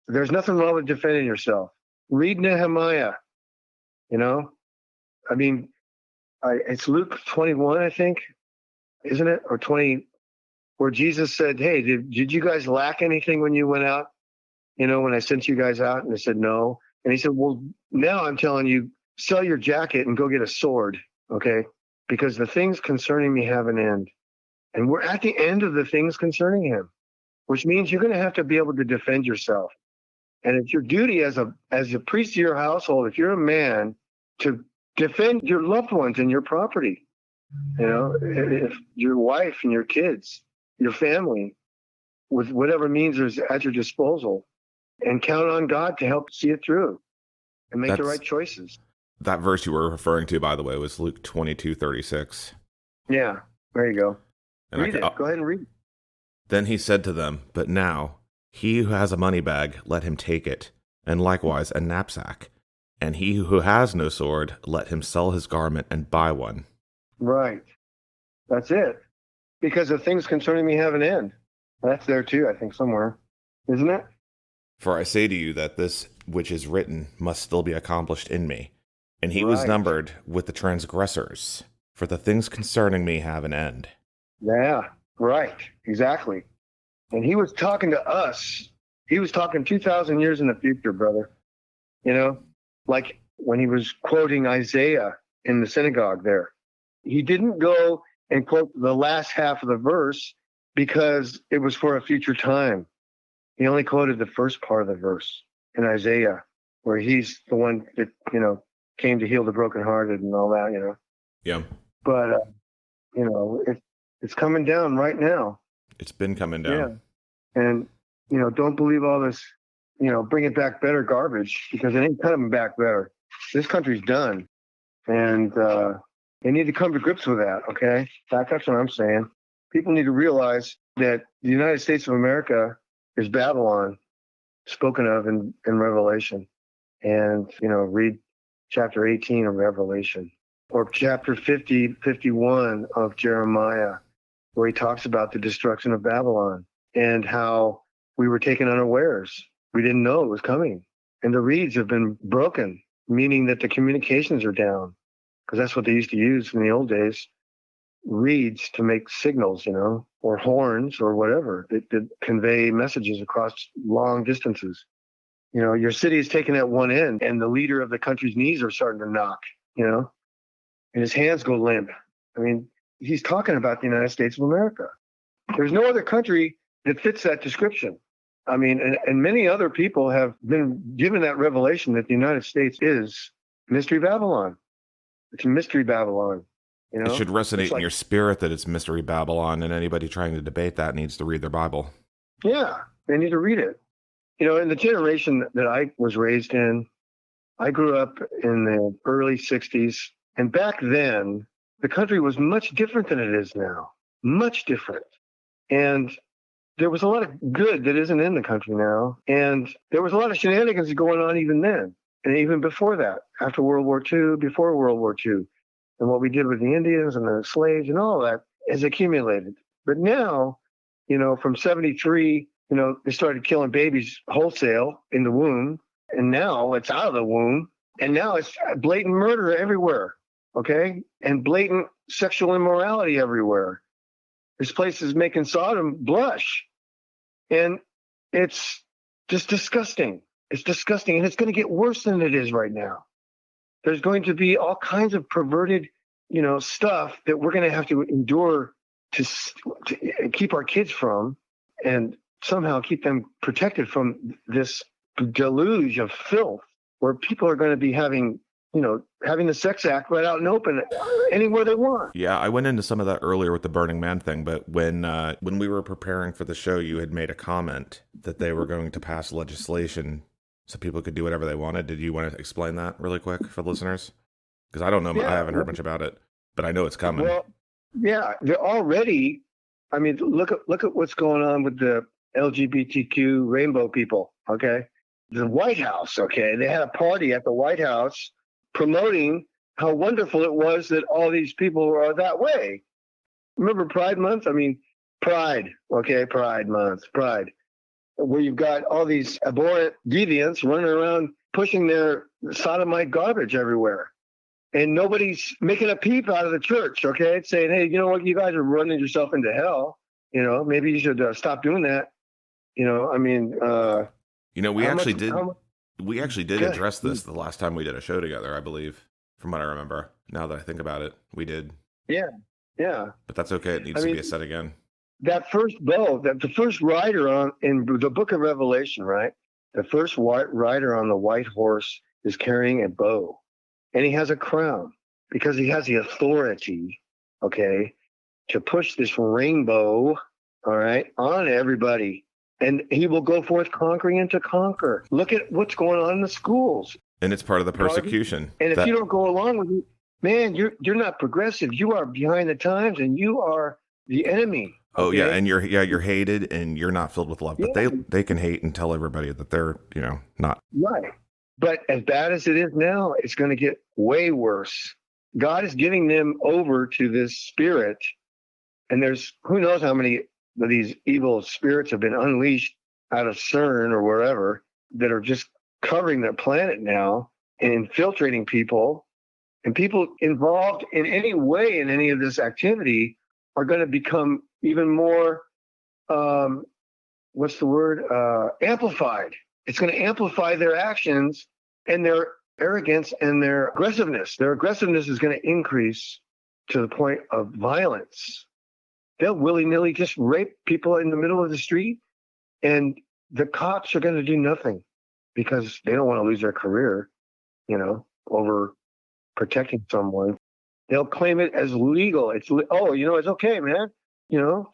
there's nothing wrong with defending yourself. Read Nehemiah, you know. I mean, it's Luke 21, I think, isn't it? Or 20, where Jesus said, hey, did you guys lack anything when you went out? You know, when I sent you guys out? And they said, no. And he said, well, now I'm telling you, sell your jacket and go get a sword, okay? Because the things concerning me have an end. And we're at the end of the things concerning him, which means you're going to have to be able to defend yourself. And it's your duty as a priest of your household, if you're a man, to defend your loved ones and your property, you know, if your wife and your kids, your family, with whatever means is at your disposal, and count on God to help see it through and make the right choices. That verse you were referring to, by the way, was Luke 22:36. Yeah, there you go. And read it. Go ahead and read it. Then he said to them, but now, he who has a money bag, let him take it, and likewise a knapsack. And he who has no sword, let him sell his garment and buy one. Right. That's it. Because the things concerning me have an end. That's there too, I think, somewhere. Isn't it? For I say to you that this which is written must still be accomplished in me. And he was numbered with the transgressors. For the things concerning me have an end. Yeah, right. Exactly. And he was talking to us. He was talking 2,000 years in the future, brother. You know? Like when he was quoting Isaiah in the synagogue there. He didn't go and quote the last half of the verse because it was for a future time. He only quoted the first part of the verse in Isaiah, where he's the one that, came to heal the brokenhearted and all that, Yeah. But, it's coming down right now. It's been coming down. Yeah. And, don't believe all this, bring it back better garbage, because it ain't coming back better. This country's done. And they need to come to grips with that, okay? That's what I'm saying. People need to realize that the United States of America is Babylon, spoken of in Revelation. And, read chapter 18 of Revelation, or chapter 50, 51 of Jeremiah, where he talks about the destruction of Babylon and how we were taken unawares. We didn't know it was coming. And the reeds have been broken, meaning that the communications are down, because that's what they used to use in the old days, reeds to make signals, or horns or whatever that convey messages across long distances. Your city is taken at one end, and the leader of the country's knees are starting to knock, and his hands go limp. I mean, he's talking about the United States of America. There's no other country that fits that description. I mean, and many other people have been given that revelation that the United States is Mystery Babylon. It's Mystery Babylon. It should resonate in your spirit that it's Mystery Babylon, and anybody trying to debate that needs to read their Bible. Yeah, they need to read it. In the generation that I was raised in, I grew up in the early 60s. And back then, the country was much different than it is now. Much different. And there was a lot of good that isn't in the country now. And there was a lot of shenanigans going on even then. And even before that, after World War II, before World War II. And what we did with the Indians and the slaves and all that has accumulated. But now, from 73, they started killing babies wholesale in the womb. And now it's out of the womb. And now it's blatant murder everywhere. Okay. And blatant sexual immorality everywhere. This place is making Sodom blush. And it's just disgusting. It's disgusting. And it's going to get worse than it is right now. There's going to be all kinds of perverted, stuff that we're going to have to endure to keep our kids from, and somehow keep them protected from this deluge of filth where people are going to be having the sex act right out and open anywhere they want. Yeah, I went into some of that earlier with the Burning Man thing, but when we were preparing for the show, you had made a comment that they were going to pass legislation so people could do whatever they wanted. Did you want to explain that really quick for the listeners? Because I don't know, I haven't heard much about it, but I know it's coming. Well, yeah, they're already. I mean, look at what's going on with the LGBTQ rainbow people. Okay, the White House. Okay, they had a party at the White House promoting how wonderful it was that all these people are that way. Remember Pride Month? I mean, Pride. Okay, Pride Month, Pride, where you've got all these abhorrent deviants running around pushing their sodomite garbage everywhere. And nobody's making a peep out of the church, okay? Saying, hey, you know what? You guys are running yourself into hell. Maybe you should stop doing that. We actually did address this the last time we did a show together, I believe, from what I remember. Now that I think about it, we did. Yeah. But that's okay. It needs to be said again. That first bow, the first rider in the book of Revelation, right? The first rider on the white horse is carrying a bow. And he has a crown because he has the authority, okay, to push this rainbow, all right, on everybody. And he will go forth conquering and to conquer. Look at what's going on in the schools. And it's part of the persecution. And if you don't go along with it, man, you're not progressive. You are behind the times, and you are the enemy. Okay? Oh yeah, and you're hated, and you're not filled with love. But they can hate and tell everybody that they're not right. But as bad as it is now, it's going to get way worse. God is giving them over to this spirit, and there's who knows how many of these evil spirits have been unleashed out of CERN or wherever that are just covering the planet now and infiltrating people. And people involved in any way in any of this activity are going to become even more, amplified. It's going to amplify their actions and their arrogance and their aggressiveness. Their aggressiveness is going to increase to the point of violence. They'll willy-nilly just rape people in the middle of the street, and the cops are going to do nothing because they don't want to lose their career, over protecting someone. They'll claim it as legal. It's okay, man.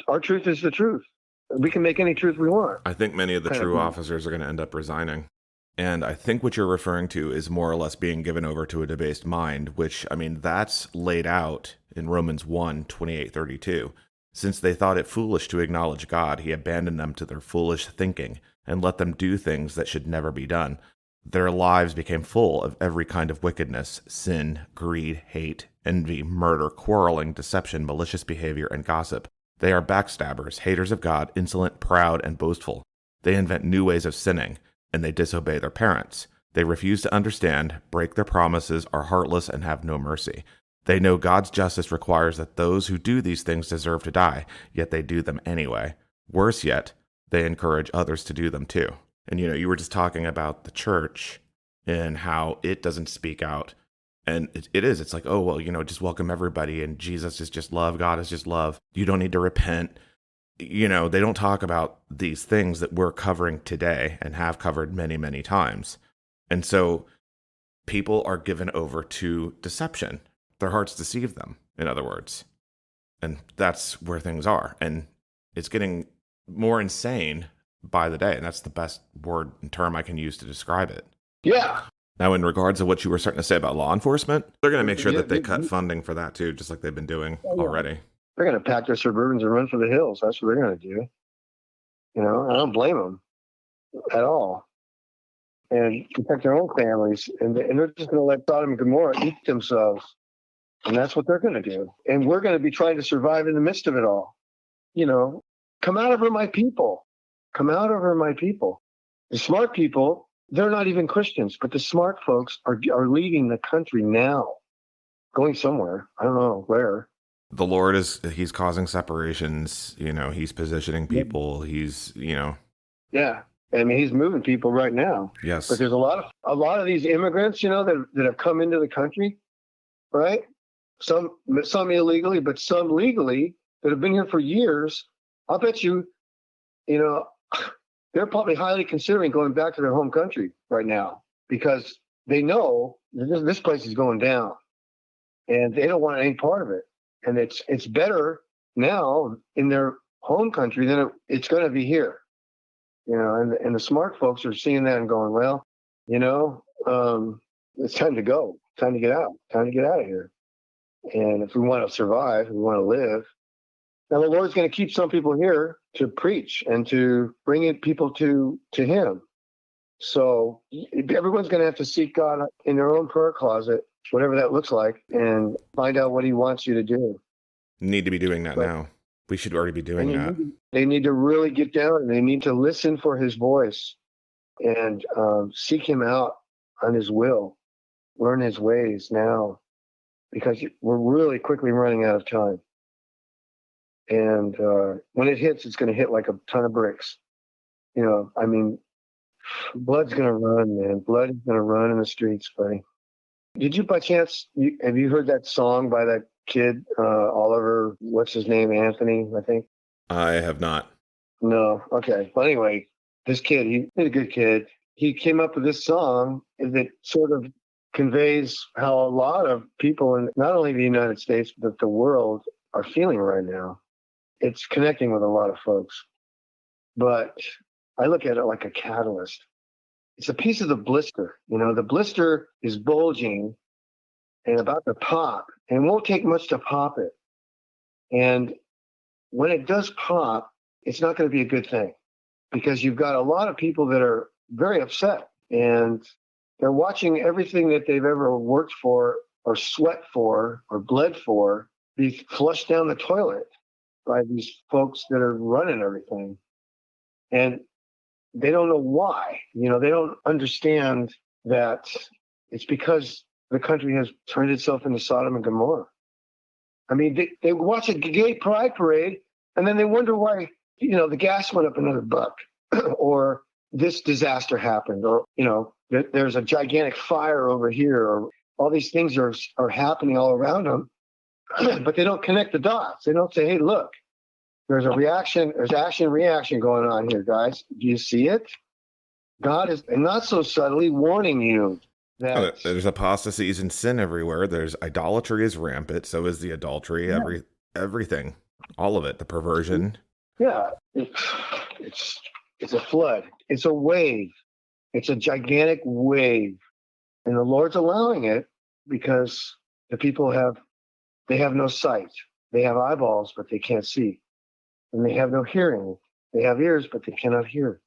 Our truth is the truth. We can make any truth we want. I think many of the true officers are going to end up resigning. And I think what you're referring to is more or less being given over to a debased mind, which, I mean, that's laid out in Romans 1:28-32. Since they thought it foolish to acknowledge God, he abandoned them to their foolish thinking and let them do things that should never be done. Their lives became full of every kind of wickedness, sin, greed, hate, envy, murder, quarreling, deception, malicious behavior, and gossip. They are backstabbers, haters of God, insolent, proud, and boastful. They invent new ways of sinning, and they disobey their parents. They refuse to understand, break their promises, are heartless, and have no mercy. They know God's justice requires that those who do these things deserve to die, yet they do them anyway. Worse yet, they encourage others to do them too. And, you were just talking about the church and how it doesn't speak out. And it's like, oh, well, just welcome everybody. And Jesus is just love. God is just love. You don't need to repent. They don't talk about these things that we're covering today and have covered many, many times. And so people are given over to deception. Their hearts deceive them, in other words. And that's where things are. And it's getting more insane by the day. And that's the best word and term I can use to describe it. Yeah. Now, in regards to what you were starting to say about law enforcement, they're going to make sure that they cut funding for that too, just like they've been doing already. They're going to pack their Suburbans and run for the hills. That's what they're going to do. I don't blame them at all. And protect their own families. And they're just going to let Sodom and Gomorrah eat themselves. And that's what they're going to do. And we're going to be trying to survive in the midst of it all. Come out of her, my people. Come out of her, my people. The smart people, they're not even Christians, but the smart folks are leaving the country now, going somewhere. I don't know where. The Lord he's causing separations. He's positioning people. He's, Yeah. I mean, he's moving people right now. Yes. But there's a lot of these immigrants, that have come into the country, right? Some illegally, but some legally that have been here for years. I'll bet you, they're probably highly considering going back to their home country right now because they know this place is going down and they don't want any part of it. And it's better now in their home country than it's going to be here. And the smart folks are seeing that and going, well, it's time to go, time to get out of here. And if we want to survive, we want to live. Now, the Lord's going to keep some people here to preach and to bring in people to him. So everyone's going to have to seek God in their own prayer closet, whatever that looks like, and find out what he wants you to do. Need to be doing that now. We should already be doing that. They need to really get down and they need to listen for his voice and seek him out on his will, learn his ways now, because we're really quickly running out of time. And when it hits, it's going to hit like a ton of bricks. Blood's going to run, man. Blood is going to run in the streets, buddy. Did you, by chance, have you heard that song by that kid, Oliver, what's his name, Anthony, I think? I have not. No. Okay. Well, anyway, this kid, he's a good kid. He came up with this song that sort of conveys how a lot of people in not only the United States, but the world are feeling right now. It's connecting with a lot of folks. But I look at it like a catalyst. It's a piece of the blister. The blister is bulging and about to pop, and it won't take much to pop it. And when it does pop, it's not going to be a good thing because you've got a lot of people that are very upset and they're watching everything that they've ever worked for or sweat for or bled for be flushed down the toilet by these folks that are running everything. And they don't know why. They don't understand that it's because the country has turned itself into Sodom and Gomorrah. I mean, they watch a gay pride parade and then they wonder why, the gas went up another buck or this disaster happened or, there's a gigantic fire over here or all these things are happening all around them. but they don't connect the dots. They don't say, hey, look, there's a reaction, there's action reaction going on here, guys. Do you see it? God is, and not so subtly, warning you that There's apostasies and sin everywhere. There's idolatry is rampant. So is the adultery. yeah, Everything, all of it. The perversion. yeah, it's it's a flood. It's a wave. It's a gigantic wave, and the Lord's allowing it because the people have no sight. They have eyeballs, but they can't see, and they have no hearing. They have ears, but they cannot hear.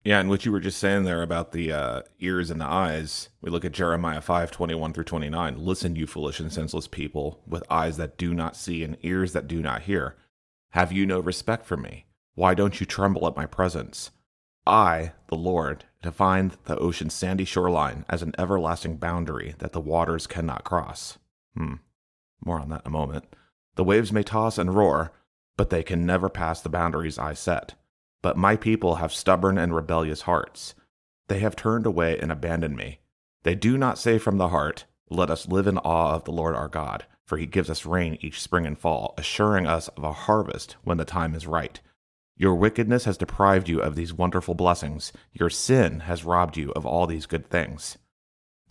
Yeah, and what you were just saying there about the ears and the eyes, we look at Jeremiah 5:21-29. Listen, you foolish and senseless people, with eyes that do not see and ears that do not hear. Have you no respect for me? Why don't you tremble at my presence? I, the Lord, define the ocean's sandy shoreline as an everlasting boundary that the waters cannot cross. More on that in a moment. The waves may toss and roar, but they can never pass the boundaries I set. But my people have stubborn and rebellious hearts. They have turned away and abandoned me. They do not say from the heart, let us live in awe of the Lord our God, for he gives us rain each spring and fall, assuring us of a harvest when the time is right. Your wickedness has deprived you of these wonderful blessings. Your sin has robbed you of all these good things.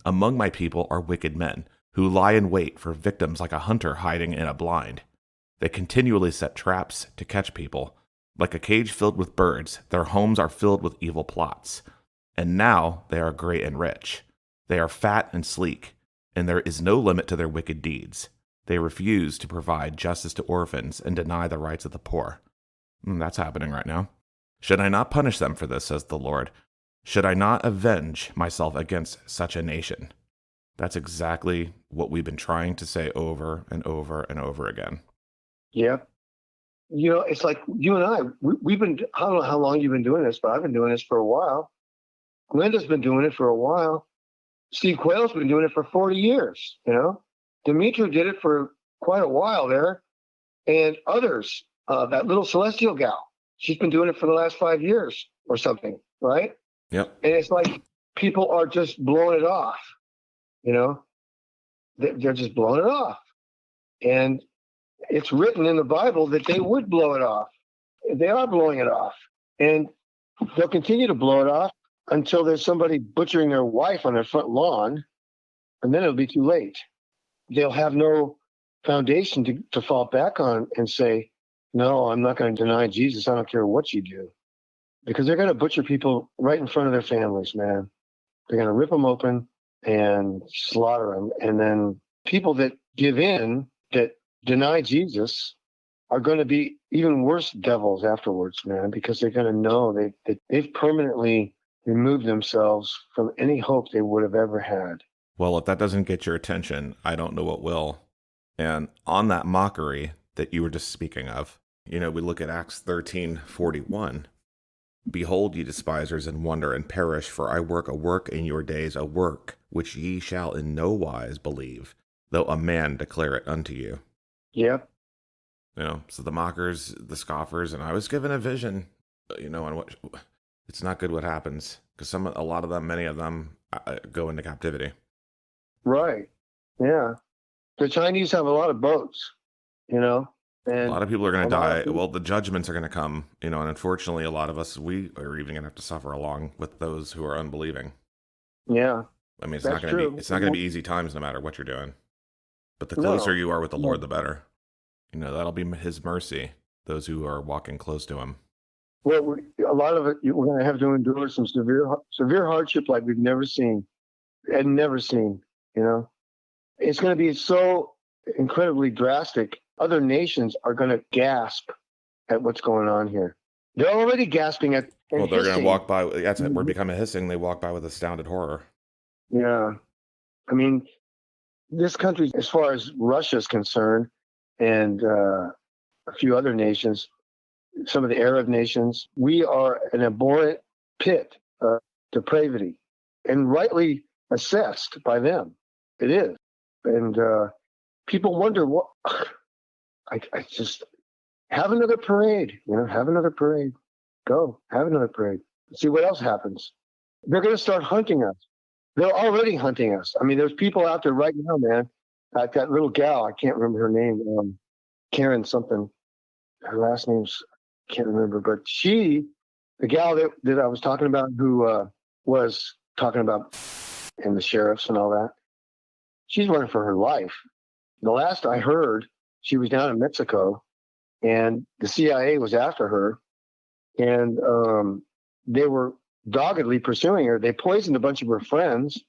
Among my people are wicked men, who lie in wait for victims like a hunter hiding in a blind. They continually set traps to catch people. Like a cage filled with birds, their homes are filled with evil plots. And now they are great and rich. They are fat and sleek, and there is no limit to their wicked deeds. They refuse to provide justice to orphans and deny the rights of the poor. That's happening right now. Should I not punish them for this, says the Lord? Should I not avenge myself against such a nation? That's exactly what we've been trying to say over and over and over again. Yeah. You know, it's like you and I, we've been, I don't know how long you've been doing this, but I've been doing this for a while. Linda's been doing it for a while. Steve Quayle's been doing it for 40 years, you know. Dimitri did it for quite a while there. And others, that little celestial gal, she's been doing it for the last 5 years or something, right? Yep. And it's like people are just blowing it off, you know. They're just blowing it off. And it's written in the Bible that they would blow it off. They are blowing it off. And they'll continue to blow it off until there's somebody butchering their wife on their front lawn, and then it'll be too late. They'll have no foundation to fall back on and say, no, I'm not going to deny Jesus. I don't care what you do. Because they're going to butcher people right in front of their families, man. They're going to rip them open and slaughter them. And then people that give in, that deny Jesus, are going to be even worse devils afterwards, man, because they're going to know they've permanently removed themselves from any hope they would have ever had. Well, if that doesn't get your attention, I don't know what will. And on that mockery that you were just speaking of, we look at Acts 13:41. Behold, ye despisers, and wonder and perish, for I work a work in your days, a work which ye shall in no wise believe, though a man declare it unto you. Yeah. So the mockers, the scoffers, and I was given a vision, on what it's not good what happens, because a lot of them, many of them go into captivity. Right. Yeah. The Chinese have a lot of boats, and a lot of people are going to die. Well, the judgments are going to come, and unfortunately, a lot of us, we are even going to have to suffer along with those who are unbelieving. Yeah. I mean, it's not going to be easy times no matter what you're doing. But the closer you are with the Lord, the better. That'll be his mercy, those who are walking close to him. Well, a lot of it, we're going to have to endure some severe hardship like we've never seen. It's going to be so incredibly drastic. Other nations are going to gasp at what's going on here. They're already gasping at. Well, they're going to walk by. That's it. We're becoming hissing. They walk by with astounded horror. Yeah. I mean, this country, as far as Russia's concerned, and a few other nations, some of the Arab nations, we are an abhorrent pit of depravity, and rightly assessed by them. It is. And people wonder what. I just have another parade. Have another parade. Go have another parade. See what else happens. They're going to start hunting us. They're already hunting us. I mean, there's people out there right now, man, that little gal, I can't remember her name, Karen something. Her last name's, can't remember, but the gal that I was talking about, who was talking about and the sheriffs and all that, she's running for her life. The last I heard, she was down in Mexico, and the CIA was after her, and they were doggedly pursuing her. They poisoned a bunch of her friends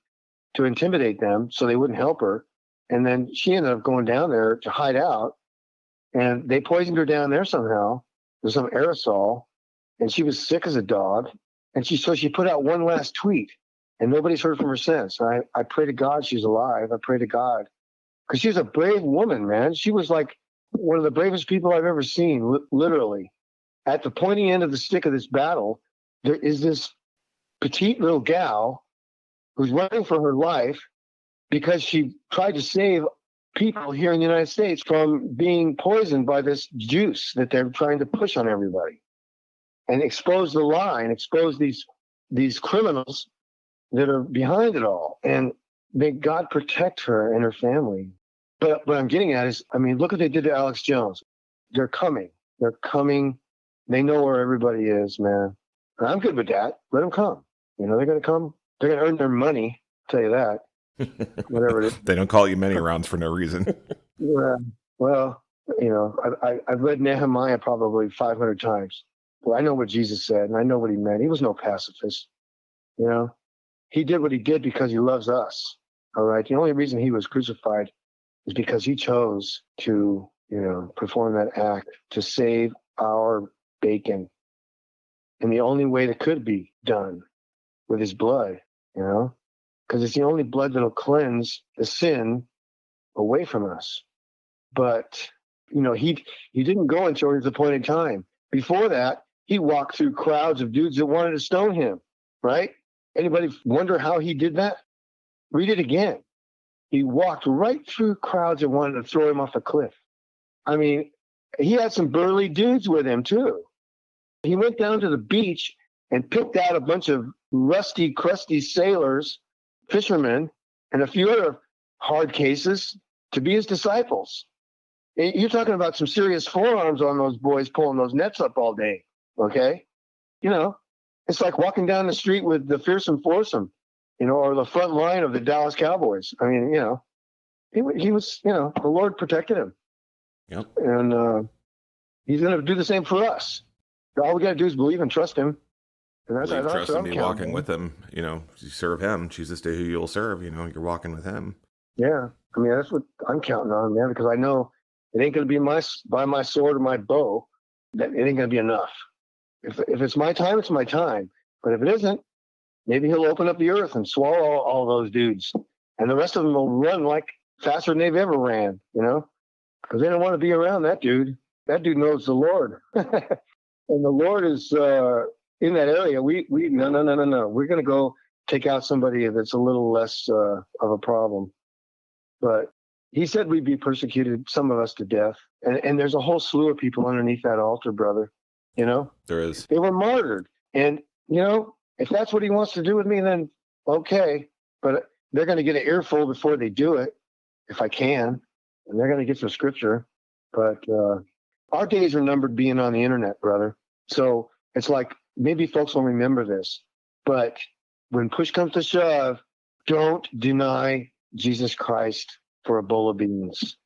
to intimidate them so they wouldn't help her. And then she ended up going down there to hide out, and they poisoned her down there somehow with some aerosol, and she was sick as a dog. And so she put out one last tweet, and nobody's heard from her since. I pray to God she's alive. I pray to God, because she was a brave woman, man. She was like one of the bravest people I've ever seen, literally. At the pointy end of the stick of this battle, there is this petite little gal who's running for her life because she tried to save people here in the United States from being poisoned by this juice that they're trying to push on everybody, and expose the lie and expose these criminals that are behind it all. And may God protect her and her family. But what I'm getting at is, I mean, look what they did to Alex Jones. They're coming. They're coming. They know where everybody is, man. And I'm good with that. Let them come. You know, they're going to come. They're going to earn their money. I'll tell you that. Whatever it is. They don't call you many rounds for no reason. Yeah. Well, you know, I've read Nehemiah probably 500 times. Well, I know what Jesus said, and I know what he meant. He was no pacifist. You know, he did what he did because he loves us. All right. The only reason he was crucified is because he chose to, you know, perform that act to save our bacon. And the only way that could be done with his blood, you know, because it's the only blood that'll cleanse the sin away from us. But, you know, he didn't go until his appointed time. Before that, he walked through crowds of dudes that wanted to stone him, right? Anybody wonder how he did that? Read it again. He walked right through crowds that wanted to throw him off a cliff. I mean, he had some burly dudes with him, too. He went down to the beach and picked out a bunch of rusty, crusty sailors, fishermen, and a few other hard cases to be his disciples. You're talking about some serious forearms on those boys pulling those nets up all day, okay? You know, it's like walking down the street with the fearsome foursome, you know, or the front line of the Dallas Cowboys. I mean, you know, he was, you know, the Lord protected him. Yep. And he's going to do the same for us. All we got to do is believe and trust him. And Believe, trust, and be walking with him. You know, you serve him. Choose this day who you'll serve. You know, you're walking with him. Yeah. I mean, that's what I'm counting on, man, because I know it ain't going to be by my sword or my bow. That it ain't going to be enough. If it's my time, it's my time. But if it isn't, maybe he'll open up the earth and swallow all those dudes. And the rest of them will run like faster than they've ever ran, you know, because they don't want to be around that dude. That dude knows the Lord. And the Lord is in that area. No. We're going to go take out somebody that's a little less of a problem. But he said we'd be persecuted, some of us to death. And there's a whole slew of people underneath that altar, brother. You know? There is. They were martyred. And, you know, if that's what he wants to do with me, then okay. But they're going to get an earful before they do it, if I can. And they're going to get some scripture. But our days are numbered being on the internet, brother. So it's like, maybe folks will remember this, but when push comes to shove, don't deny Jesus Christ for a bowl of beans,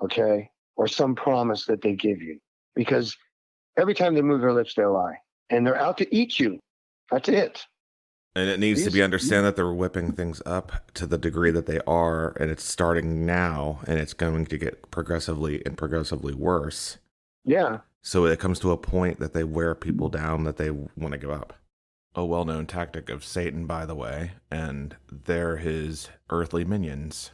okay? Or some promise that they give you. Because every time they move their lips, they lie. And they're out to eat you. That's it. And it needs to be understood that they're whipping things up to the degree that they are, and it's starting now, and it's going to get progressively worse. Yeah. So it comes to a point that they wear people down that they want to give up. A well-known tactic of Satan, by the way, and they're his earthly minions.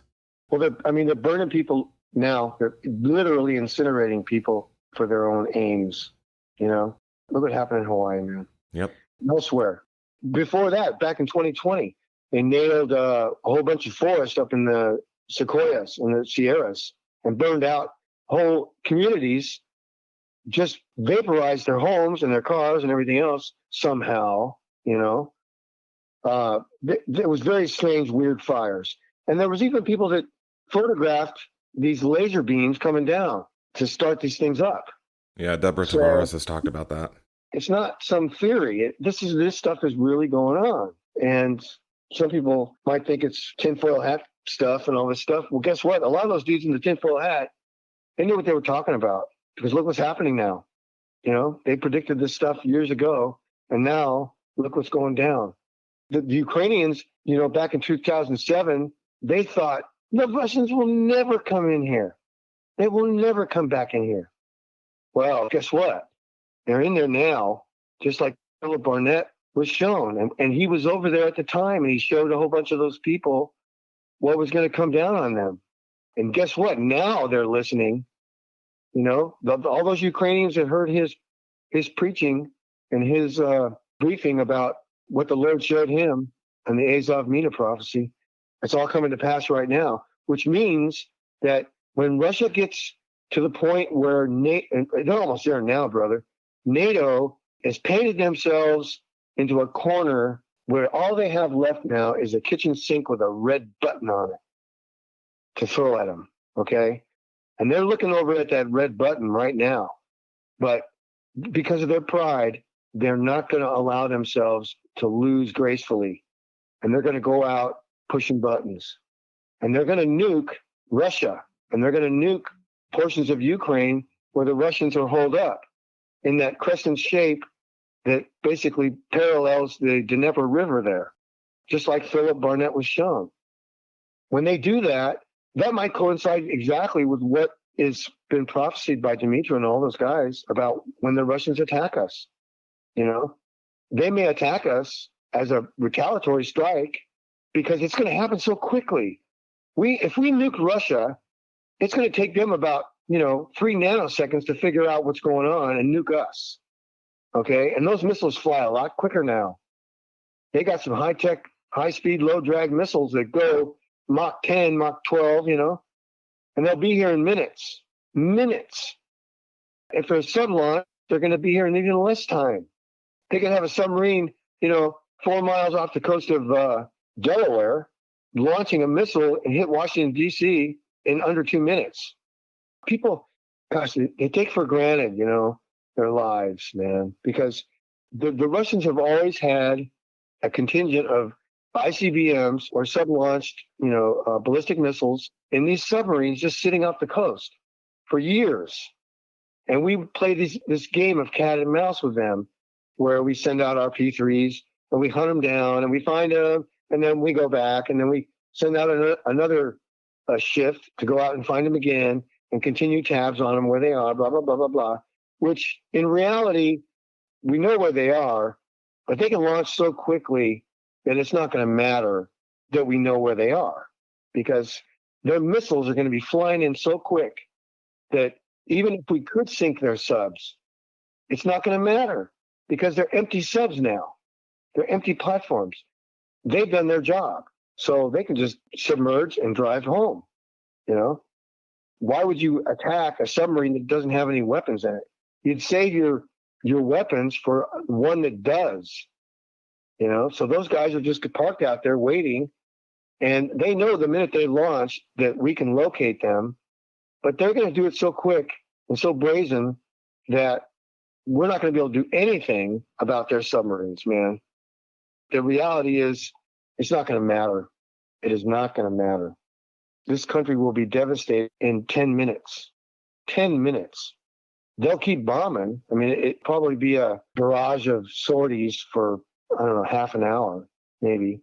Well, they're burning people now. They're literally incinerating people for their own aims. You know, look what happened in Hawaii, man. Yep. Elsewhere. Before that, back in 2020, they nailed a whole bunch of forest up in the Sequoias and the Sierras and burned out whole communities, just vaporized their homes and their cars and everything else somehow, you know. There was very strange, weird fires. And there was even people that photographed these laser beams coming down to start these things up. Yeah, Deborah So Tavares has talked about that. it's not some theory. This stuff is really going on. And some people might think it's tinfoil hat stuff and all this stuff. Well, guess what? A lot of those dudes in the tinfoil hat, they knew what they were talking about, because look what's happening now. You know, they predicted this stuff years ago, and now look what's going down. The Ukrainians, you know, back in 2007, they thought the Russians will never come in here. They will never come back in here. Well, guess what? They're in there now, just like Philip Barnett was shown. And he was over there at the time, and he showed a whole bunch of those people what was going to come down on them. And guess what? Now they're listening. You know, all those Ukrainians that heard his preaching and his briefing about what the Lord showed him and the Azov Mina prophecy, it's all coming to pass right now, which means that when Russia gets to the point where they're almost there now, brother, NATO has painted themselves into a corner where all they have left now is a kitchen sink with a red button on it to throw at them, okay? And they're looking over at that red button right now. But because of their pride, they're not going to allow themselves to lose gracefully. And they're going to go out pushing buttons. And they're going to nuke Russia. And they're going to nuke portions of Ukraine where the Russians are holed up in that crescent shape that basically parallels the Dnieper River there, just like Philip Barnett was shown. When they do that, that might coincide exactly with what has been prophesied by Dmitry and all those guys about when the Russians attack us. You know, they may attack us as a retaliatory strike because it's going to happen so quickly. If we nuke Russia, it's going to take them about, 3 nanoseconds to figure out what's going on and nuke us. Okay. And those missiles fly a lot quicker now. They got some high-tech, high-speed, low-drag missiles that go Mach 10, Mach 12, and they'll be here in minutes. Minutes. If they're sub-launch, they're going to be here in even less time. They can have a submarine, 4 miles off the coast of Delaware, launching a missile and hit Washington, D.C. in under 2 minutes. People, gosh, they take for granted, their lives, man, because the Russians have always had a contingent of ICBMs or sub-launched, ballistic missiles in these submarines just sitting off the coast for years. And we play this game of cat and mouse with them, where we send out our P3s and we hunt them down and we find them, and then we go back and then we send out another shift to go out and find them again and continue tabs on them where they are, blah, blah, blah, blah, blah, which in reality, we know where they are, but they can launch so quickly that it's not going to matter that we know where they are, because their missiles are going to be flying in so quick that even if we could sink their subs, it's not going to matter because they're empty subs now. They're empty platforms. They've done their job. So they can just submerge and drive home, Why would you attack a submarine that doesn't have any weapons in it? You'd save your weapons for one that does. So those guys are just parked out there waiting, and they know the minute they launch that we can locate them, but they're going to do it so quick and so brazen that we're not going to be able to do anything about their submarines, man. The reality is it's not going to matter. It is not going to matter. This country will be devastated in 10 minutes. 10 minutes. They'll keep bombing. I mean, it'd probably be a barrage of sorties for, I don't know, half an hour, maybe.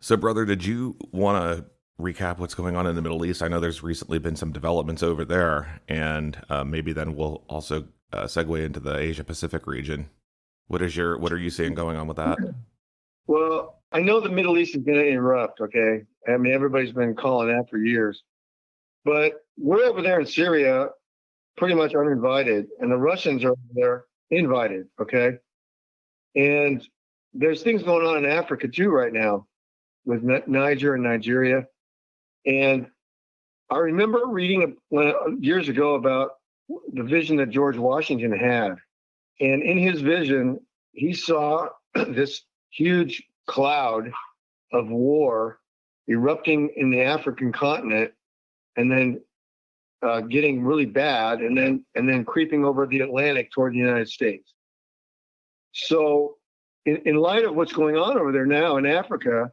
So, brother, did you want to recap what's going on in the Middle East? I know there's recently been some developments over there, and maybe then we'll also segue into the Asia Pacific region. What are you seeing going on with that? Well, I know the Middle East is going to erupt, okay? I mean, everybody's been calling that for years. But we're over there in Syria pretty much uninvited, and the Russians are over there invited, okay? And there's things going on in Africa too right now with Niger and Nigeria. And I remember reading years ago about the vision that George Washington had. And in his vision, he saw this huge cloud of war erupting in the African continent and then getting really bad, and then creeping over the Atlantic toward the United States. So, in light of what's going on over there now in Africa,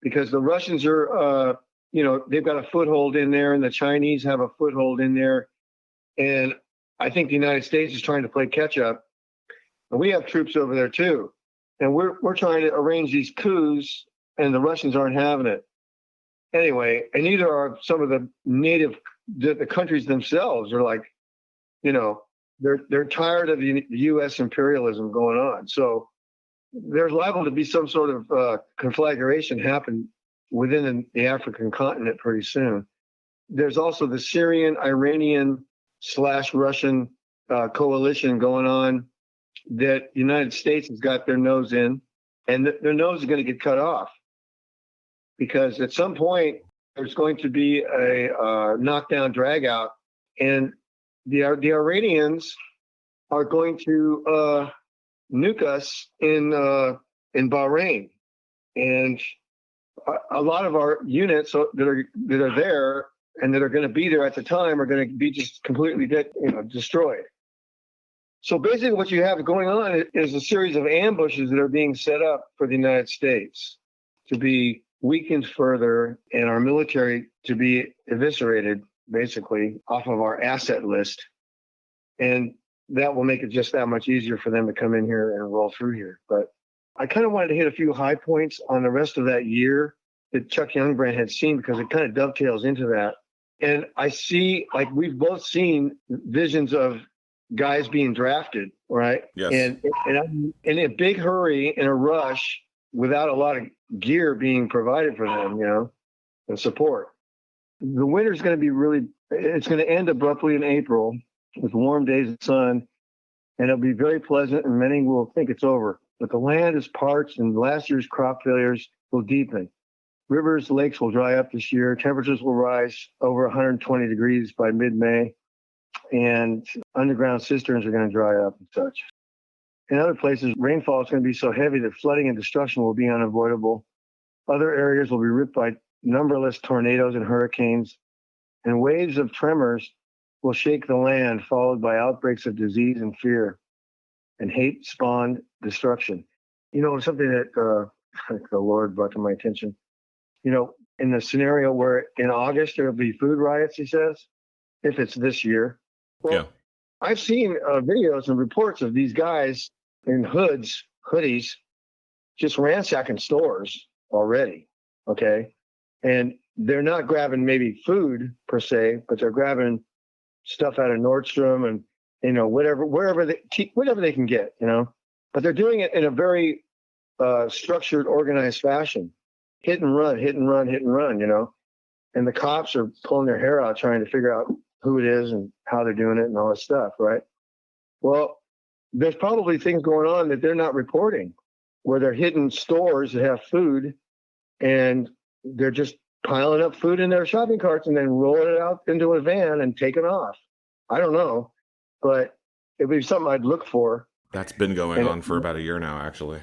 because the Russians are, they've got a foothold in there, and the Chinese have a foothold in there, and I think the United States is trying to play catch up, and we have troops over there too, and we're trying to arrange these coups, and the Russians aren't having it. Anyway, and neither are some of the countries themselves are like, they're tired of the U.S. imperialism going on. So there's liable to be some sort of conflagration happen within the African continent pretty soon. There's also the Syrian, Iranian / Russian coalition going on that the United States has got their nose in, and their nose is going to get cut off because at some point there's going to be a knockdown, drag out, and the Iranians are going to nuke us in Bahrain, and a lot of our units that are there and that are going to be there at the time are going to be just completely destroyed. So basically, what you have going on is a series of ambushes that are being set up for the United States to be weakened further, and our military to be eviscerated, basically, off of our asset list. And that will make it just that much easier for them to come in here and roll through here. But I kind of wanted to hit a few high points on the rest of that year that Chuck Youngbrand had seen, because it kind of dovetails into that. And I see, like, we've both seen visions of guys being drafted, right? Yes. And I'm in a big hurry, in a rush, without a lot of gear being provided for them, and support. The winter's going to be it's going to end abruptly in April with warm days and sun, and it'll be very pleasant, and many will think it's over. But the land is parched, and last year's crop failures will deepen. Rivers, lakes will dry up this year. Temperatures will rise over 120 degrees by mid-May, and underground cisterns are going to dry up and such. In other places, rainfall is going to be so heavy that flooding and destruction will be unavoidable. Other areas will be ripped by numberless tornadoes and hurricanes, and waves of tremors will shake the land, followed by outbreaks of disease and fear, and hate-spawned destruction. Something that the Lord brought to my attention. In the scenario where in August there will be food riots, he says, if it's this year. Well, yeah. I've seen videos and reports of these guys in hoodies, just ransacking stores already, okay? And they're not grabbing maybe food per se, but they're grabbing stuff out of Nordstrom and, wherever they can get, But they're doing it in a very structured, organized fashion. Hit and run, And the cops are pulling their hair out trying to figure out who it is and how they're doing it and all this stuff, right? Well, there's probably things going on that they're not reporting, where they're hitting stores that have food, and they're just piling up food in their shopping carts and then rolling it out into a van and taking off. I don't know, but it'd be something I'd look for. That's been going on for about a year now, actually.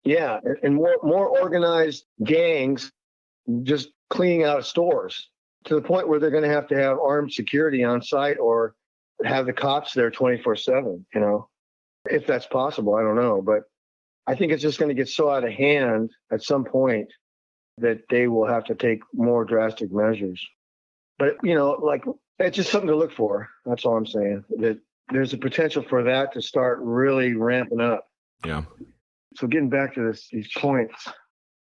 Yeah, and more organized gangs just cleaning out of stores, to the point where they're going to have armed security on site or have the cops there 24/7, if that's possible. I don't know. But I think it's just going to get so out of hand at some point that they will have to take more drastic measures. But, it's just something to look for. That's all I'm saying. That there's a potential for that to start really ramping up. Yeah. So getting back to these points,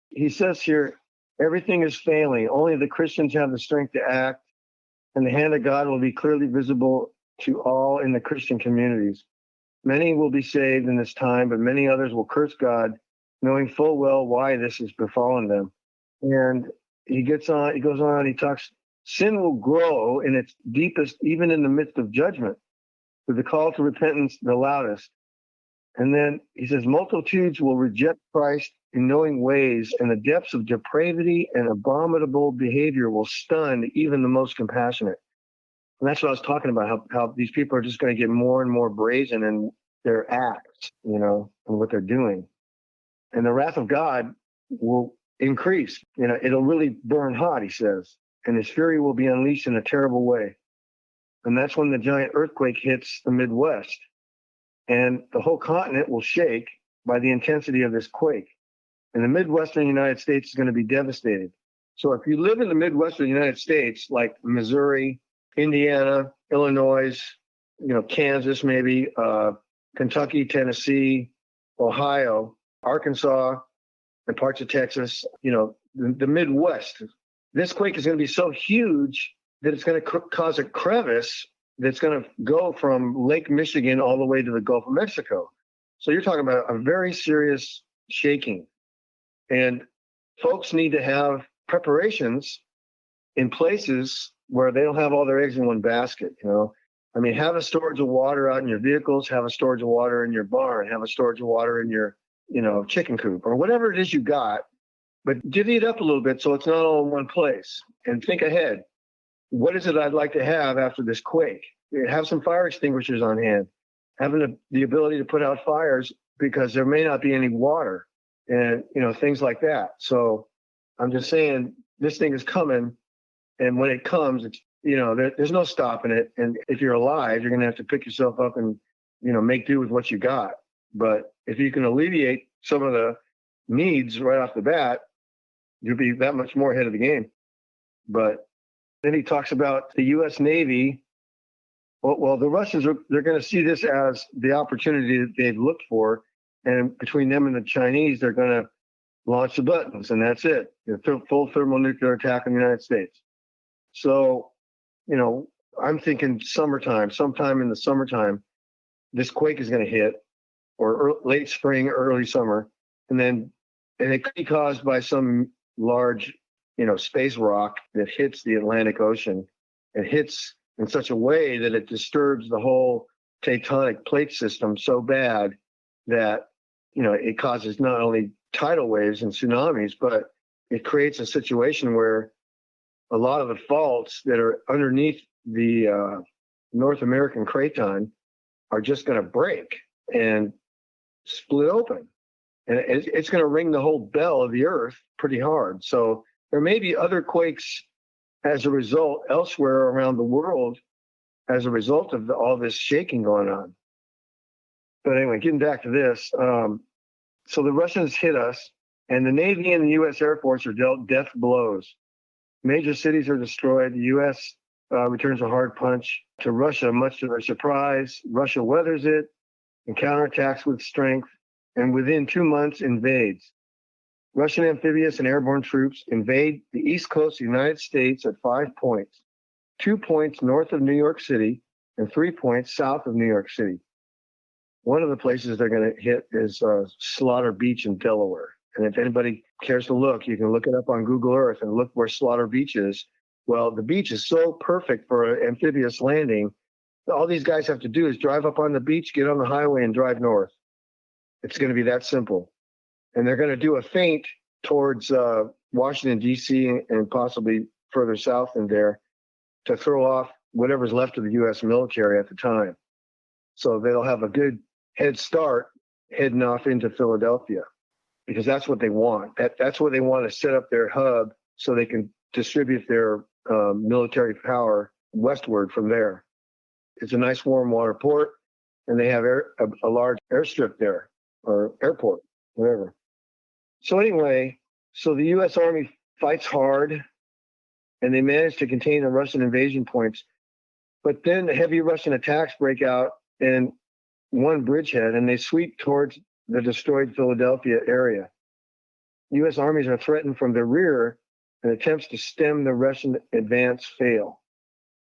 he says here, everything is failing. Only the Christians have the strength to act, and the hand of God will be clearly visible to all in the Christian communities. Many will be saved in this time, but many others will curse God, knowing full well why this has befallen them. And he goes on, he talks, sin will grow in its deepest, even in the midst of judgment, with the call to repentance the loudest. And then he says, multitudes will reject Christ in knowing ways, and the depths of depravity and abominable behavior will stun even the most compassionate. And that's what I was talking about, how these people are just going to get more and more brazen in their acts, and what they're doing. And the wrath of God will increase. It'll really burn hot, he says. and his fury will be unleashed in a terrible way. And that's when the giant earthquake hits the Midwest. And the whole continent will shake by the intensity of this quake. And the Midwestern United States is going to be devastated. So if you live in the Midwestern United States, like Missouri, Indiana, Illinois, Kansas, maybe, Kentucky, Tennessee, Ohio, Arkansas, and parts of Texas, the Midwest, this quake is going to be so huge that it's going to cause a crevice that's going to go from Lake Michigan all the way to the Gulf of Mexico. So you're talking about a very serious shaking. And folks need to have preparations in places where they don't have all their eggs in one basket, have a storage of water out in your vehicles, have a storage of water in your barn, have a storage of water in your, chicken coop or whatever it is you got, but divvy it up a little bit so it's not all in one place and think ahead. What is it I'd like to have after this quake? Have some fire extinguishers on hand, having the ability to put out fires because there may not be any water and, things like that. So I'm just saying this thing is coming. And when it comes, it's, there's no stopping it. And if you're alive, you're going to have to pick yourself up and, make do with what you got. But if you can alleviate some of the needs right off the bat, you'll be that much more ahead of the game. But then he talks about the U.S. Navy. Well, the Russians, they're going to see this as the opportunity that they've looked for. And between them and the Chinese, they're going to launch the buttons, and that's it. Full thermonuclear attack on the United States. So, I'm thinking sometime in the summertime, this quake is going to hit, or late spring, early summer. And it could be caused by some large, space rock that hits the Atlantic Ocean. It hits in such a way that it disturbs the whole tectonic plate system so bad that, it causes not only tidal waves and tsunamis, but it creates a situation where a lot of the faults that are underneath the North American craton are just going to break and split open. And it's going to ring the whole bell of the earth pretty hard. So there may be other quakes as a result elsewhere around the world as a result of all this shaking going on. But anyway, getting back to this. So the Russians hit us, and the Navy and the U.S. Air Force are dealt death blows. Major cities are destroyed. The U.S. Returns a hard punch to Russia, much to their surprise. Russia weathers it and counterattacks with strength, and within 2 months invades. Russian amphibious and airborne troops invade the east coast of the United States at 5 points, 2 points north of New York City and 3 points south of New York City. One of the places they're going to hit is Slaughter Beach in Delaware. And if anybody cares to look, you can look it up on Google Earth and look where Slaughter Beach is. Well, the beach is so perfect for an amphibious landing. All these guys have to do is drive up on the beach, get on the highway, and drive north. It's going to be that simple. And they're going to do a feint towards Washington, D.C., and possibly further south in there to throw off whatever's left of the U.S. military at the time. So they'll have a good head start heading off into Philadelphia, because that's what they want. That's where they want to set up their hub so they can distribute their military power westward from there. It's a nice warm water port, and they have a large airstrip there, or airport, whatever. So anyway, the U.S. Army fights hard, and they manage to contain the Russian invasion points. But then heavy Russian attacks break out in one bridgehead, and they sweep towards the destroyed Philadelphia area. U.S. armies are threatened from the rear, and attempts to stem the Russian advance fail.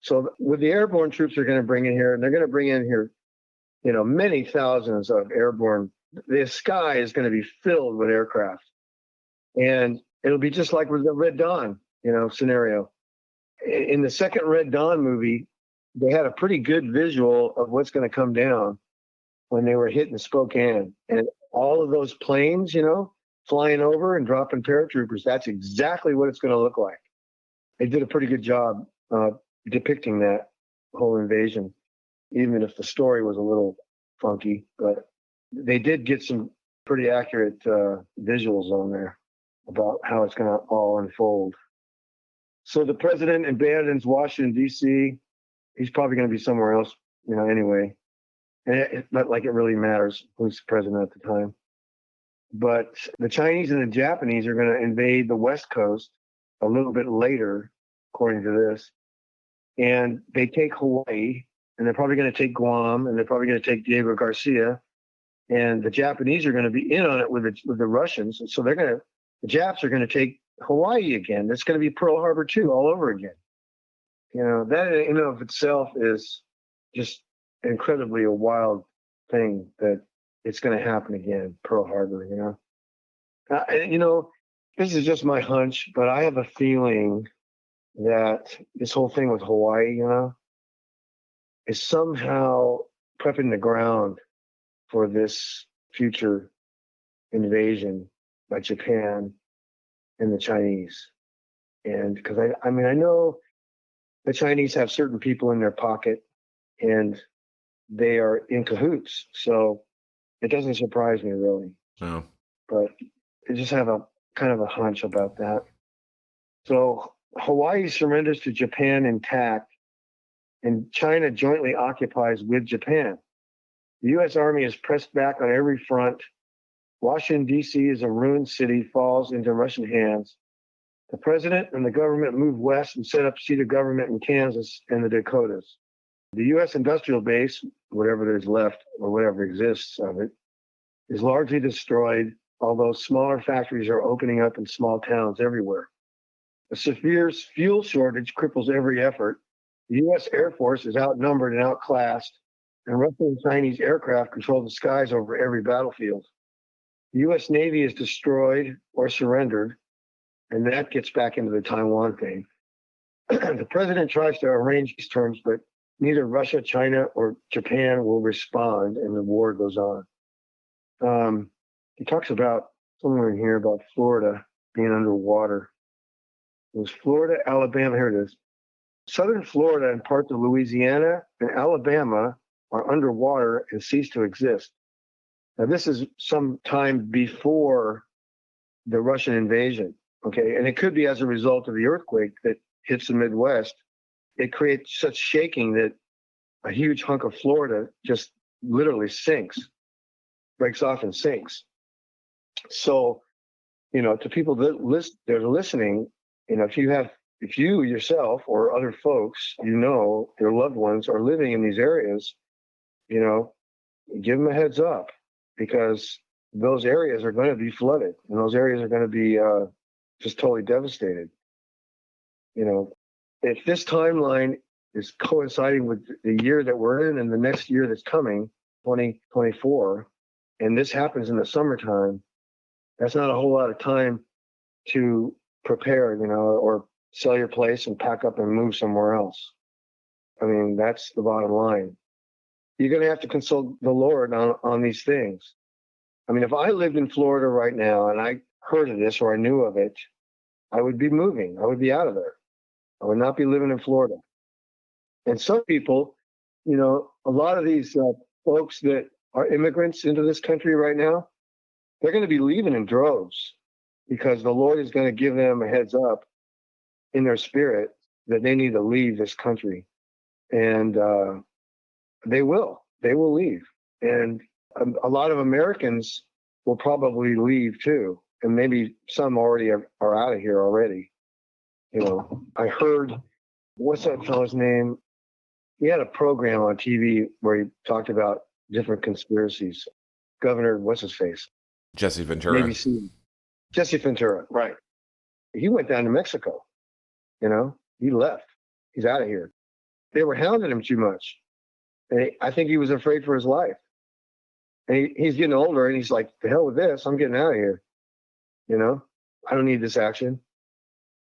So with the airborne troops they're going to bring in here, and they're going to bring in here, many thousands of airborne. The sky is going to be filled with aircraft. And it'll be just like with the Red Dawn, scenario. In the second Red Dawn movie, they had a pretty good visual of what's going to come down when they were hitting Spokane. And all of those planes, flying over and dropping paratroopers, that's exactly what it's going to look like. They did a pretty good job depicting that whole invasion, even if the story was a little funky. But they did get some pretty accurate visuals on there about how it's going to all unfold. So the president abandons Washington, D.C. He's probably going to be somewhere else, anyway. And it's not like it really matters who's president at the time. But the Chinese and the Japanese are going to invade the West Coast a little bit later, according to this. And they take Hawaii, and they're probably going to take Guam, and they're probably going to take Diego Garcia. And the Japanese are going to be in on it with the Russians. And so the Japs are going to take Hawaii again. It's going to be Pearl Harbor 2 all over again. That in and of itself is just incredibly a wild thing that it's going to happen again, Pearl Harbor, this is just my hunch, but I have a feeling that this whole thing with Hawaii, is somehow prepping the ground for this future invasion by Japan and the Chinese. And because I know the Chinese have certain people in their pocket and they are in cahoots. So it doesn't surprise me really. No. But I just have a kind of a hunch about that. So Hawaii surrenders to Japan intact, and China jointly occupies with Japan. The U.S. Army is pressed back on every front. Washington, D.C. is a ruined city, falls into Russian hands. The president and the government move west and set up seat of government in Kansas and the Dakotas. The U.S. industrial base, whatever there's left or whatever exists of it, is largely destroyed, although smaller factories are opening up in small towns everywhere. A severe fuel shortage cripples every effort. The U.S. Air Force is outnumbered and outclassed, and Russian and Chinese aircraft control the skies over every battlefield. The U.S. Navy is destroyed or surrendered, and that gets back into the Taiwan thing. The president tries to arrange these terms, but neither Russia, China, or Japan will respond, and the war goes on. He talks about somewhere in here about Florida being underwater. It was Florida, Alabama. Here it is. Southern Florida and parts of Louisiana and Alabama are underwater and cease to exist. Now, this is some time before the Russian invasion, okay? And it could be as a result of the earthquake that hits the Midwest. It creates such shaking that a huge hunk of Florida just literally sinks, breaks off and sinks. So, to people that are listening, if you yourself or other folks, your loved ones are living in these areas, give them a heads up, because those areas are going to be flooded and those areas are going to be just totally devastated. If this timeline is coinciding with the year that we're in and the next year that's coming, 2024, and this happens in the summertime, that's not a whole lot of time to prepare, or sell your place and pack up and move somewhere else. I mean, that's the bottom line. You're going to have to consult the Lord on these things. I mean, if I lived in Florida right now and I heard of this or I knew of it, I would be moving. I would be out of there. I would not be living in Florida. And some people, a lot of these folks that are immigrants into this country right now, they're going to be leaving in droves because the Lord is going to give them a heads up in their spirit that they need to leave this country. And they will leave. And a lot of Americans will probably leave too. And maybe some already are out of here already. I heard, what's that fellow's name? He had a program on TV where he talked about different conspiracies. Governor, what's his face? Jesse Ventura. ABC. Jesse Ventura, right. He went down to Mexico. He left. He's out of here. They were hounding him too much. And I think he was afraid for his life. And he's getting older and he's like, the hell with this. I'm getting out of here. I don't need this action.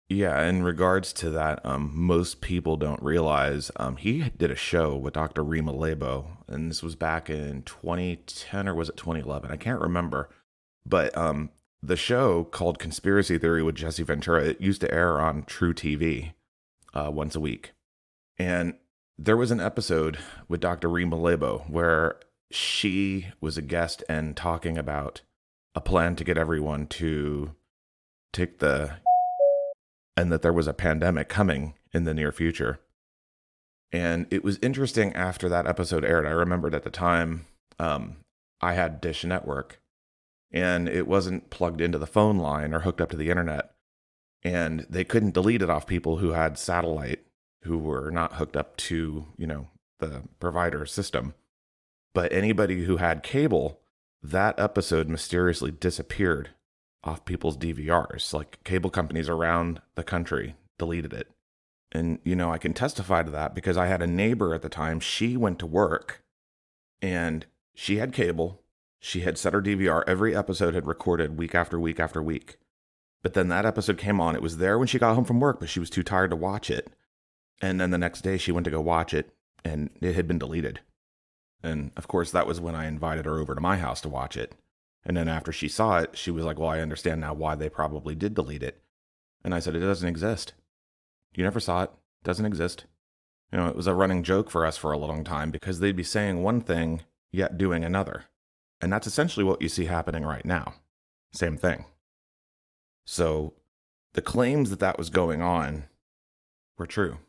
Yeah, in regards to that, most people don't realize he did a show with Dr. Rima Lebo, and this was back in 2010 or was it 2011? I can't remember. But the show called Conspiracy Theory with Jesse Ventura, it used to air on True TV once a week. And there was an episode with Dr. Rima Lebo where she was a guest and talking about a plan to get everyone to take the and that there was a pandemic coming in the near future. And it was interesting after that episode aired. I remembered at the time I had Dish Network, and it wasn't plugged into the phone line or hooked up to the internet. And they couldn't delete it off people who had satellite, who were not hooked up to, the provider system. But anybody who had cable, that episode mysteriously disappeared off people's DVRs. Like, cable companies around the country deleted it. And, I can testify to that because I had a neighbor at the time. She went to work and she had cable. She had set her DVR. Every episode had recorded week after week after week. But then that episode came on. It was there when she got home from work, but she was too tired to watch it. And then the next day she went to go watch it, and it had been deleted. And of course, that was when I invited her over to my house to watch it. And then after she saw it, she was like, well, I understand now why they probably did delete it. And I said, it doesn't exist. You never saw it. It doesn't exist. It was a running joke for us for a long time because they'd be saying one thing, yet doing another. And that's essentially what you see happening right now. Same thing. So the claims that was going on were true.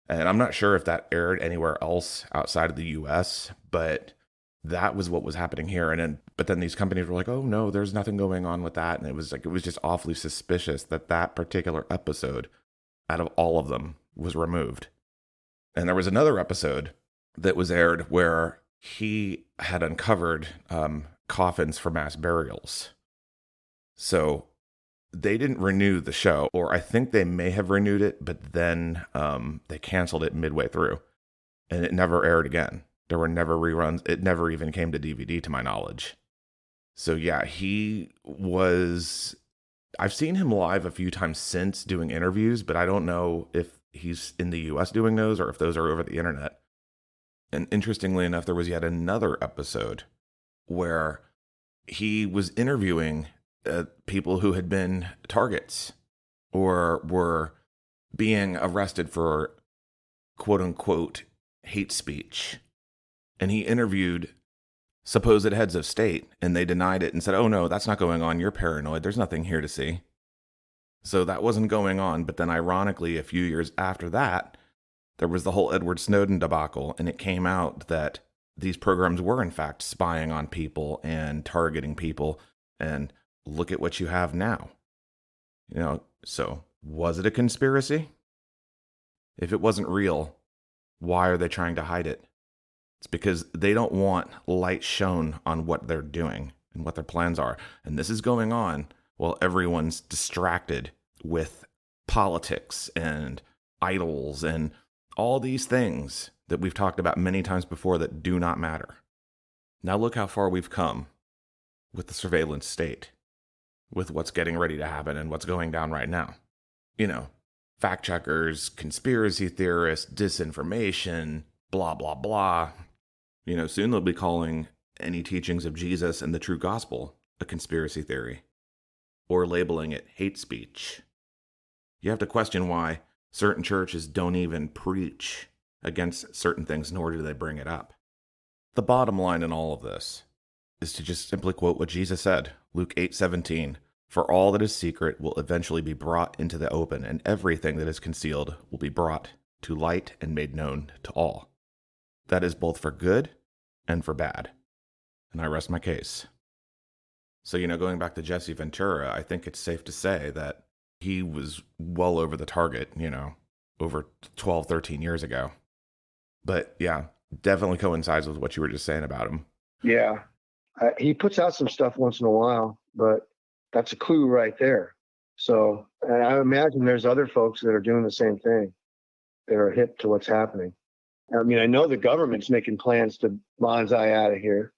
And I'm not sure if that aired anywhere else outside of the US, but that was what was happening here. But then these companies were like, oh no, there's nothing going on with that. And it was just awfully suspicious that particular episode out of all of them was removed. And there was another episode that was aired where he had uncovered coffins for mass burials. So they didn't renew the show, or I think they may have renewed it, but then they canceled it midway through, and it never aired again. There were never reruns. It never even came to DVD, to my knowledge. So yeah, I've seen him live a few times since doing interviews, but I don't know if he's in the US doing those or if those are over the internet. And interestingly enough, there was yet another episode where he was interviewing people who had been targets or were being arrested for quote unquote hate speech. And he interviewed supposed heads of state, and they denied it and said, oh no, that's not going on. You're paranoid. There's nothing here to see. So that wasn't going on. But then ironically, a few years after that, there was the whole Edward Snowden debacle, and it came out that these programs were in fact spying on people and targeting people. And look at what you have now. So was it a conspiracy? If it wasn't real, why are they trying to hide it? It's because they don't want light shown on what they're doing and what their plans are. And this is going on while everyone's distracted with politics and idols and all these things that we've talked about many times before that do not matter. Now look how far we've come with the surveillance state, with what's getting ready to happen and what's going down right now. Fact checkers, conspiracy theorists, disinformation, blah, blah, blah. Soon they'll be calling any teachings of Jesus and the true gospel a conspiracy theory, or labeling it hate speech. You have to question why certain churches don't even preach against certain things, nor do they bring it up. The bottom line in all of this is to just simply quote what Jesus said, Luke 8:17. For all that is secret will eventually be brought into the open, and everything that is concealed will be brought to light and made known to all. That is both for good and for bad. And I rest my case. So, going back to Jesse Ventura, I think it's safe to say that he was well over the target, over 12, 13 years ago. But yeah, definitely coincides with what you were just saying about him. Yeah. He puts out some stuff once in a while, but that's a clue right there. So, and I imagine there's other folks that are doing the same thing, that are hip to what's happening. I mean, I know the government's making plans to bonsai out of here.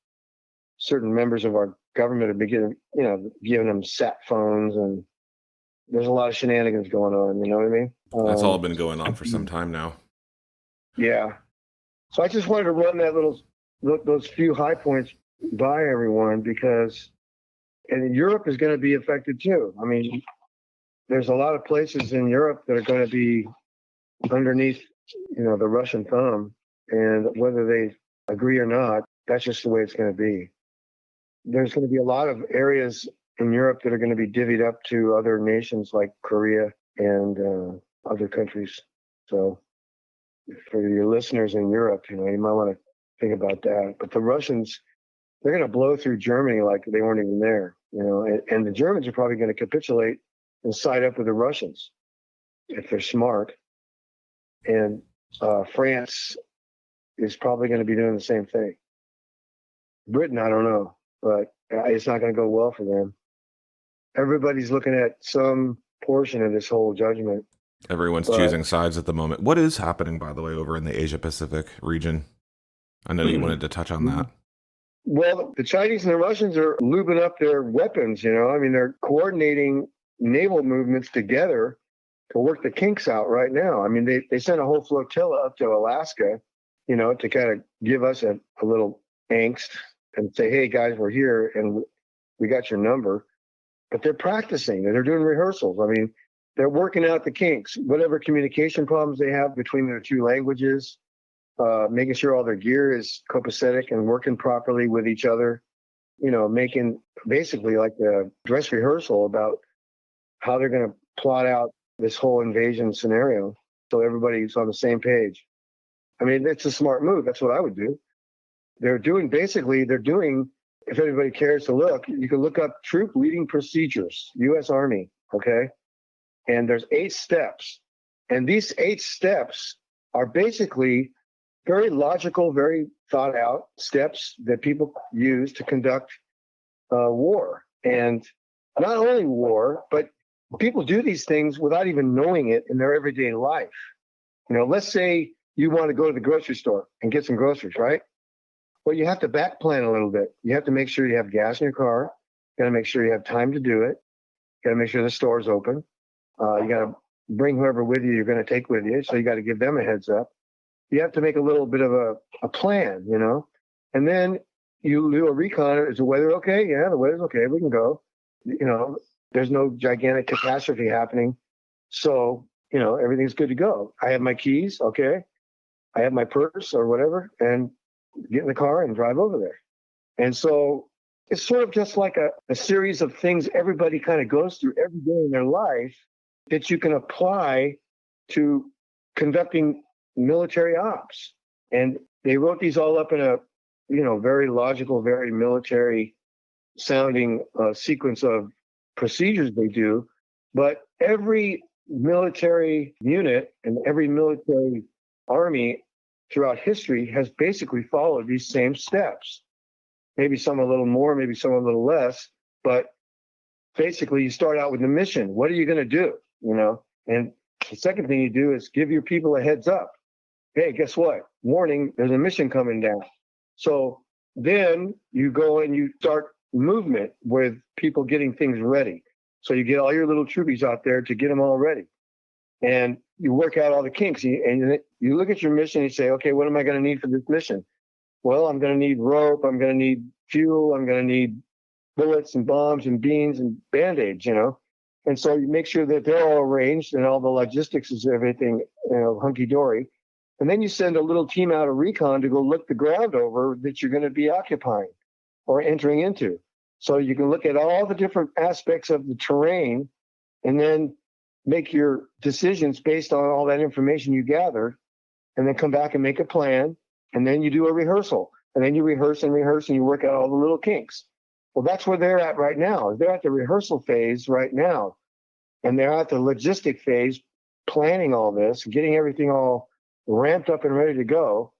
Certain members of our government are beginning, giving them sat phones, and there's a lot of shenanigans going on. You know what I mean? That's all been going on for some time now. Yeah. So I just wanted to run those few high points by everyone, because, and Europe is going to be affected too. I mean, there's a lot of places in Europe that are going to be underneath, the Russian thumb, and whether they agree or not, that's just the way it's going to be. There's going to be a lot of areas in Europe that are going to be divvied up to other nations like Korea and other countries. So for your listeners in Europe, you might want to think about that. But the Russians, they're going to blow through Germany like they weren't even there, and the Germans are probably going to capitulate and side up with the Russians if they're smart. And France is probably going to be doing the same thing. Britain, I don't know, but it's not going to go well for them. Everybody's looking at some portion of this whole judgment. Everyone's choosing sides at the moment. What is happening, by the way, over in the Asia Pacific region? I know you wanted to touch on that. Well, the Chinese and the Russians are lubing up their weapons, they're coordinating naval movements together to work the kinks out right now. I mean, they sent a whole flotilla up to Alaska, to kind of give us a little angst and say, hey, guys, we're here and we got your number. But they're practicing and they're doing rehearsals. I mean, they're working out the kinks, whatever communication problems they have between their two languages, making sure all their gear is copacetic and working properly with each other, making basically like a dress rehearsal about how they're going to plot out this whole invasion scenario so everybody's on the same page. I mean, it's a smart move. That's what I would do. They're doing, if anybody cares to look, you can look up troop leading procedures, U.S. Army, okay? And there's 8 steps. And these 8 steps are basically very logical, very thought out steps that people use to conduct war. And not only war, but people do these things without even knowing it in their everyday life. Let's say you want to go to the grocery store and get some groceries, right? Well, you have to back plan a little bit. You have to make sure you have gas in your car. You got to make sure you have time to do it. You got to make sure the store's open. You got to bring whoever with you you're going to take with you. So you got to give them a heads up. You have to make a little bit of a plan, and then you do a recon. Is the weather okay? Yeah, the weather's okay. We can go. There's no gigantic catastrophe happening. So, everything's good to go. I have my keys. Okay. I have my purse or whatever, and get in the car and drive over there. And so it's sort of just like a series of things everybody kind of goes through every day in their life that you can apply to conducting military ops. And they wrote these all up in a, very logical, very military sounding sequence of procedures they do. But every military unit and every military army throughout history has basically followed these same steps. Maybe some a little more, maybe some a little less, but basically you start out with the mission. What are you going to do? And the second thing you do is give your people a heads up. Hey, guess what? Warning, there's a mission coming down. So then you go and you start movement with people getting things ready. So you get all your little troopies out there to get them all ready. And you work out all the kinks, and you look at your mission and you say, okay, what am I going to need for this mission? Well, I'm going to need rope. I'm going to need fuel. I'm going to need bullets and bombs and beans and Band-Aids, And so you make sure that they're all arranged and all the logistics is everything, hunky-dory. And then you send a little team out of recon to go look the ground over that you're going to be occupying or entering into. So you can look at all the different aspects of the terrain and then make your decisions based on all that information you gathered, and then come back and make a plan. And then you do a rehearsal, and then you rehearse and you work out all the little kinks. Well, that's where they're at right now. They're at the rehearsal phase right now. And they're at the logistic phase, planning all this, getting everything all ramped up and ready to go.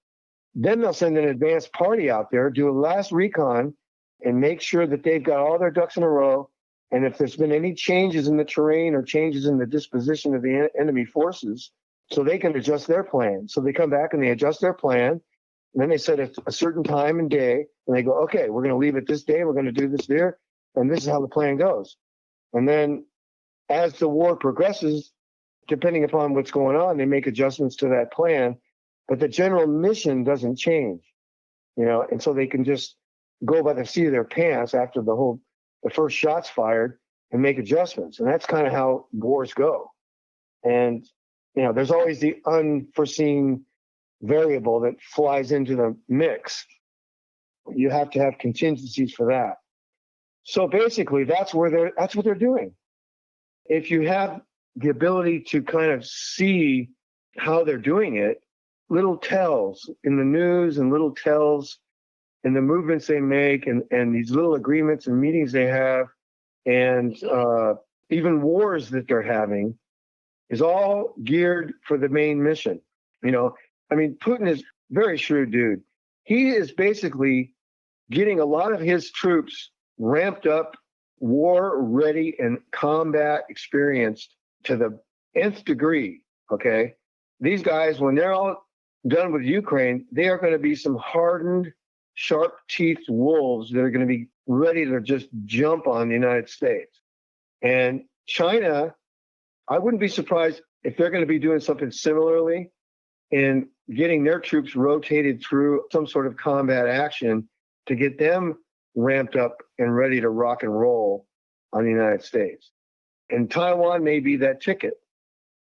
Then they'll send an advanced party out there, do a last recon, and make sure that they've got all their ducks in a row. And if there's been any changes in the terrain or changes in the disposition of the enemy forces, so they can adjust their plan. So they come back and they adjust their plan. And then they set a certain time and day, and they go, okay, we're going to leave it this day. We're going to do this there. And this is how the plan goes. And then as the war progresses, depending upon what's going on, they make adjustments to that plan. But the general mission doesn't change, and so they can just go by the seat of their pants after the first shot's fired and make adjustments. And that's kind of how wars go. And, there's always the unforeseen variable that flies into the mix. You have to have contingencies for that. So basically, that's what they're doing. If you have the ability to kind of see how they're doing it, little tells in the news and little tells in the movements they make and these little agreements and meetings they have and even wars that they're having is all geared for the main mission. You know, I mean, Putin is a very shrewd dude. He is basically getting a lot of his troops ramped up, war ready, and combat experienced to the nth degree. Okay. These guys, when they're all done with Ukraine, they are going to be some hardened, sharp teethed wolves that are going to be ready to just jump on the United States. And China, I wouldn't be surprised if they're going to be doing something similarly in getting their troops rotated through some sort of combat action to get them ramped up and ready to rock and roll on the United States. And Taiwan may be that ticket.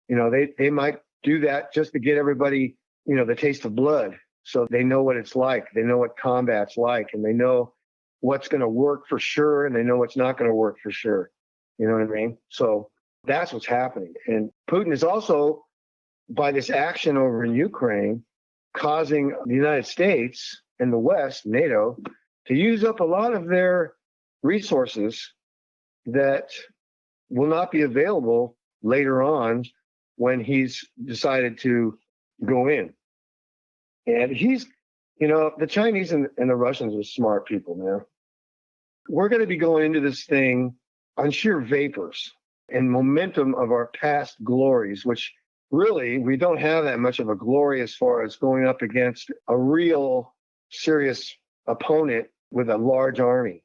You know, they might do that just to get everybody, you know, the taste of blood. So they know what it's like. They know what combat's like, and they know what's going to work for sure, and they know what's not going to work for sure. You know what I mean? So that's what's happening. And Putin is also, by this action over in Ukraine, causing the United States and the West, NATO, to use up a lot of their resources that will not be available later on when he's decided to go in. And he's, you know, the Chinese and the Russians are smart people, man. We're going to be going into this thing on sheer vapors and momentum of our past glories, which really we don't have that much of a glory as far as going up against a real serious opponent with a large army.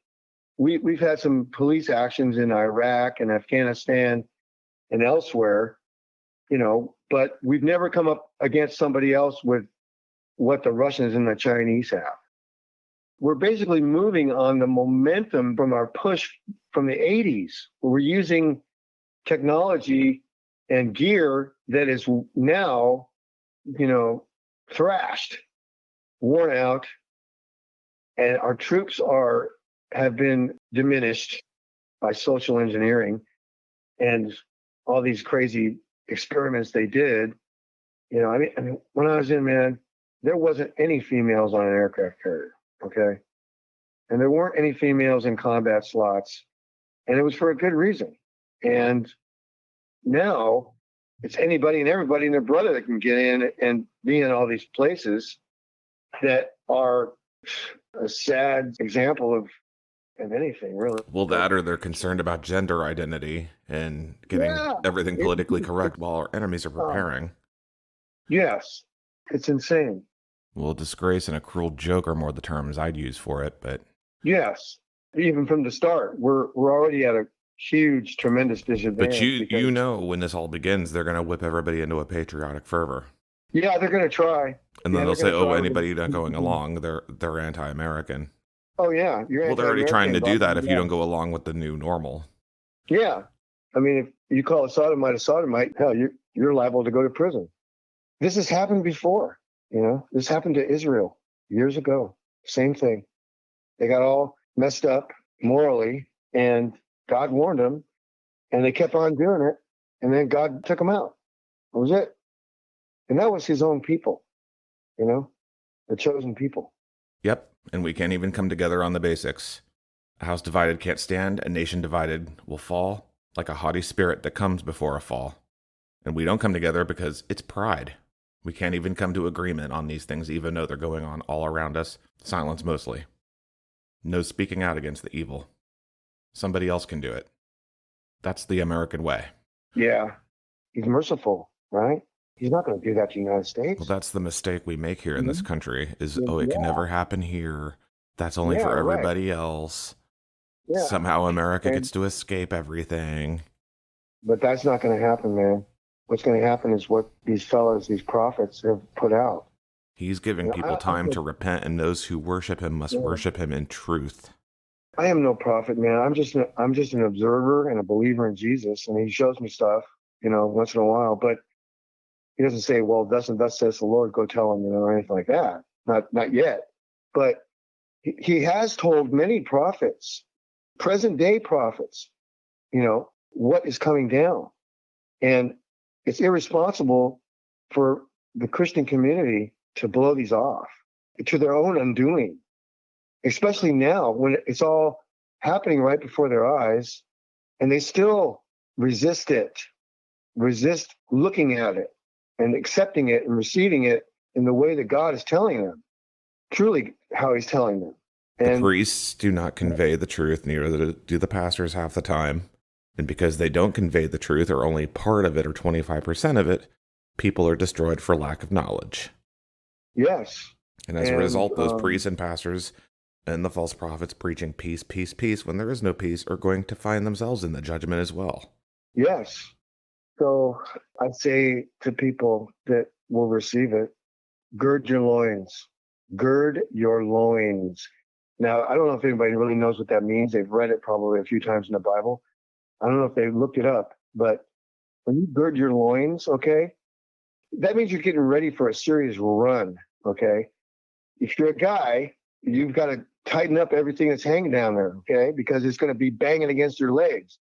We've had some police actions in Iraq and Afghanistan and elsewhere, you know, but we've never come up against somebody else with what the Russians and the Chinese have. We're basically moving on the momentum from our push from the 80s. We're using technology and gear that is now, you know, thrashed, worn out, and our troops have been diminished by social engineering and all these crazy experiments they did. You know, I mean, when I was in, man, there wasn't any females on an aircraft carrier, okay? And there weren't any females in combat slots, and it was for a good reason. And now it's anybody and everybody and their brother that can get in and be in all these places that are a sad example of anything, really. Well, that or they're concerned about gender identity and getting everything politically correct while our enemies are preparing. Yes, it's insane. Well, disgrace and a cruel joke are more the terms I'd use for it, but... Yes, even from the start, we're already at a huge, tremendous disadvantage. But you know when this all begins, they're going to whip everybody into a patriotic fervor. Yeah, they're going to try. And then they'll say, oh, anybody not going along, they're anti-American. Oh, yeah. Well, they're already trying to do that if you don't go along with the new normal. Yeah. I mean, if you call a sodomite, hell, you're liable to go to prison. This has happened before, you know. This happened to Israel years ago. Same thing. They got all messed up morally, and God warned them, and they kept on doing it, and then God took them out. That was it. And that was his own people, you know, the chosen people. Yep, and we can't even come together on the basics. A house divided can't stand, a nation divided will fall, like a haughty spirit that comes before a fall. And we don't come together because it's pride. We can't even come to agreement on these things, even though they're going on all around us. Silence mostly. No speaking out against the evil. Somebody else can do it. That's the American way. Yeah. He's merciful, right? He's not going to do that to the United States. Well, that's the mistake we make here in this country is, it can never happen here. That's only for everybody else. Yeah. Somehow America gets to escape everything. But that's not going to happen, man. What's going to happen is what these fellows, these prophets have put out. He's giving people time to repent, and those who worship him must worship him in truth. I am no prophet, man. I'm just an observer and a believer in Jesus, and he shows me stuff, you know, once in a while. But he doesn't say, "Well, thus and thus says the Lord, go tell him," you know, or anything like that. Not yet. But he has told many prophets present day prophets, what is coming down. And it's irresponsible for the Christian community to blow these off to their own undoing, especially now when it's all happening right before their eyes and they still resist looking at it and accepting it and receiving it in the way that God is telling them, truly how he's telling them. The priests do not convey the truth, neither do the pastors half the time. And because they don't convey the truth, or only part of it, or 25% of it, people are destroyed for lack of knowledge. Yes. And as a result, those priests and pastors and the false prophets preaching peace, peace, peace, when there is no peace, are going to find themselves in the judgment as well. Yes. So I say to people that will receive it, gird your loins. Gird your loins. Now, I don't know if anybody really knows what that means. They've read it probably a few times in the Bible. I don't know if they looked it up, but when you gird your loins, okay, that means you're getting ready for a serious run, okay? If you're a guy, you've got to tighten up everything that's hanging down there, okay? Because it's going to be banging against your legs.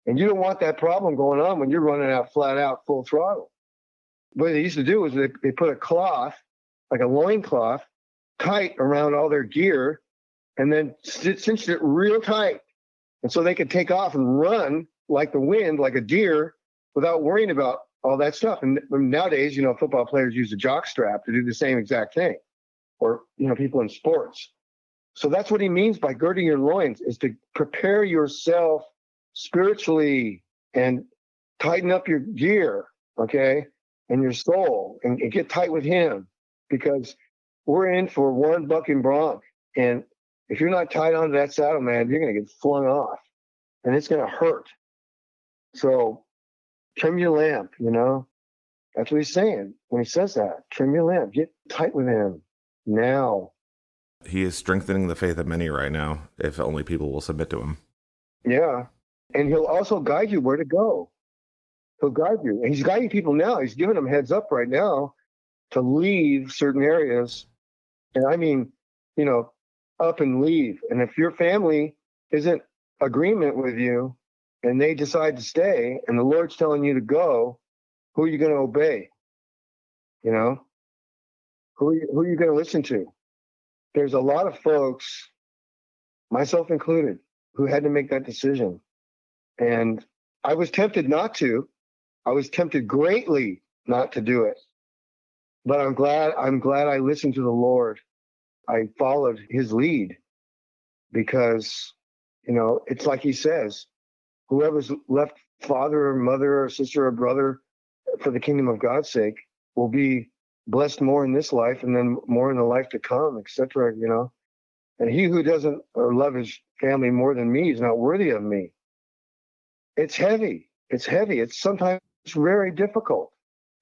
And you don't want that problem going on when you're running out flat out full throttle. What they used to do is they put a cloth, like a loin cloth, tight around all their gear and then cinched it real tight. And so they could take off and run like the wind, like a deer, without worrying about all that stuff. And nowadays, football players use a jock strap to do the same exact thing, or, people in sports. So that's what he means by girding your loins, is to prepare yourself spiritually and tighten up your gear, okay, and your soul, and get tight with him, because we're in for one bucking bronc. And if you're not tied onto that saddle, man, you're going to get flung off, and it's going to hurt. So trim your lamp, That's what he's saying when he says that. Trim your lamp. Get tight with him now. He is strengthening the faith of many right now, if only people will submit to him. Yeah. And he'll also guide you where to go. He'll guide you. And he's guiding people now. He's giving them heads up right now to leave certain areas. And I mean, up and leave. And if your family isn't agreement with you and they decide to stay and the Lord's telling you to go, who are you going to obey? Who are you going to listen to? There's a lot of folks, myself included, who had to make that decision. And I was tempted not to. I was tempted greatly not to do it. But I'm glad I listened to the Lord. I followed his lead, because, it's like he says, whoever's left father or mother or sister or brother for the kingdom of God's sake will be blessed more in this life and then more in the life to come, etc. And he who doesn't love his family more than me is not worthy of me. It's heavy. It's sometimes very difficult.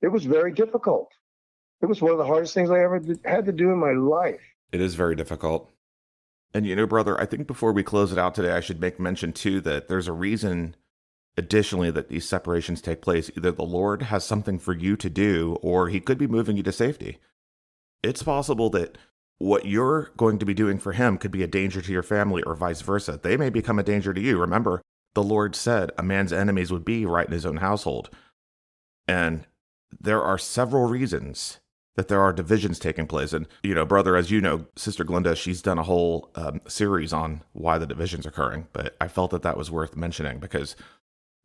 It was very difficult. It was one of the hardest things I ever had to do in my life. It is very difficult. And brother, I think before we close it out today, I should make mention too that there's a reason additionally that these separations take place. Either the Lord has something for you to do, or he could be moving you to safety. It's possible that what you're going to be doing for him could be a danger to your family, or vice versa. They may become a danger to you. Remember, the Lord said a man's enemies would be right in his own household. And there are several reasons that there are divisions taking place. And, brother, as you know, Sister Glenda, she's done a whole series on why the division's occurring. But I felt that was worth mentioning, because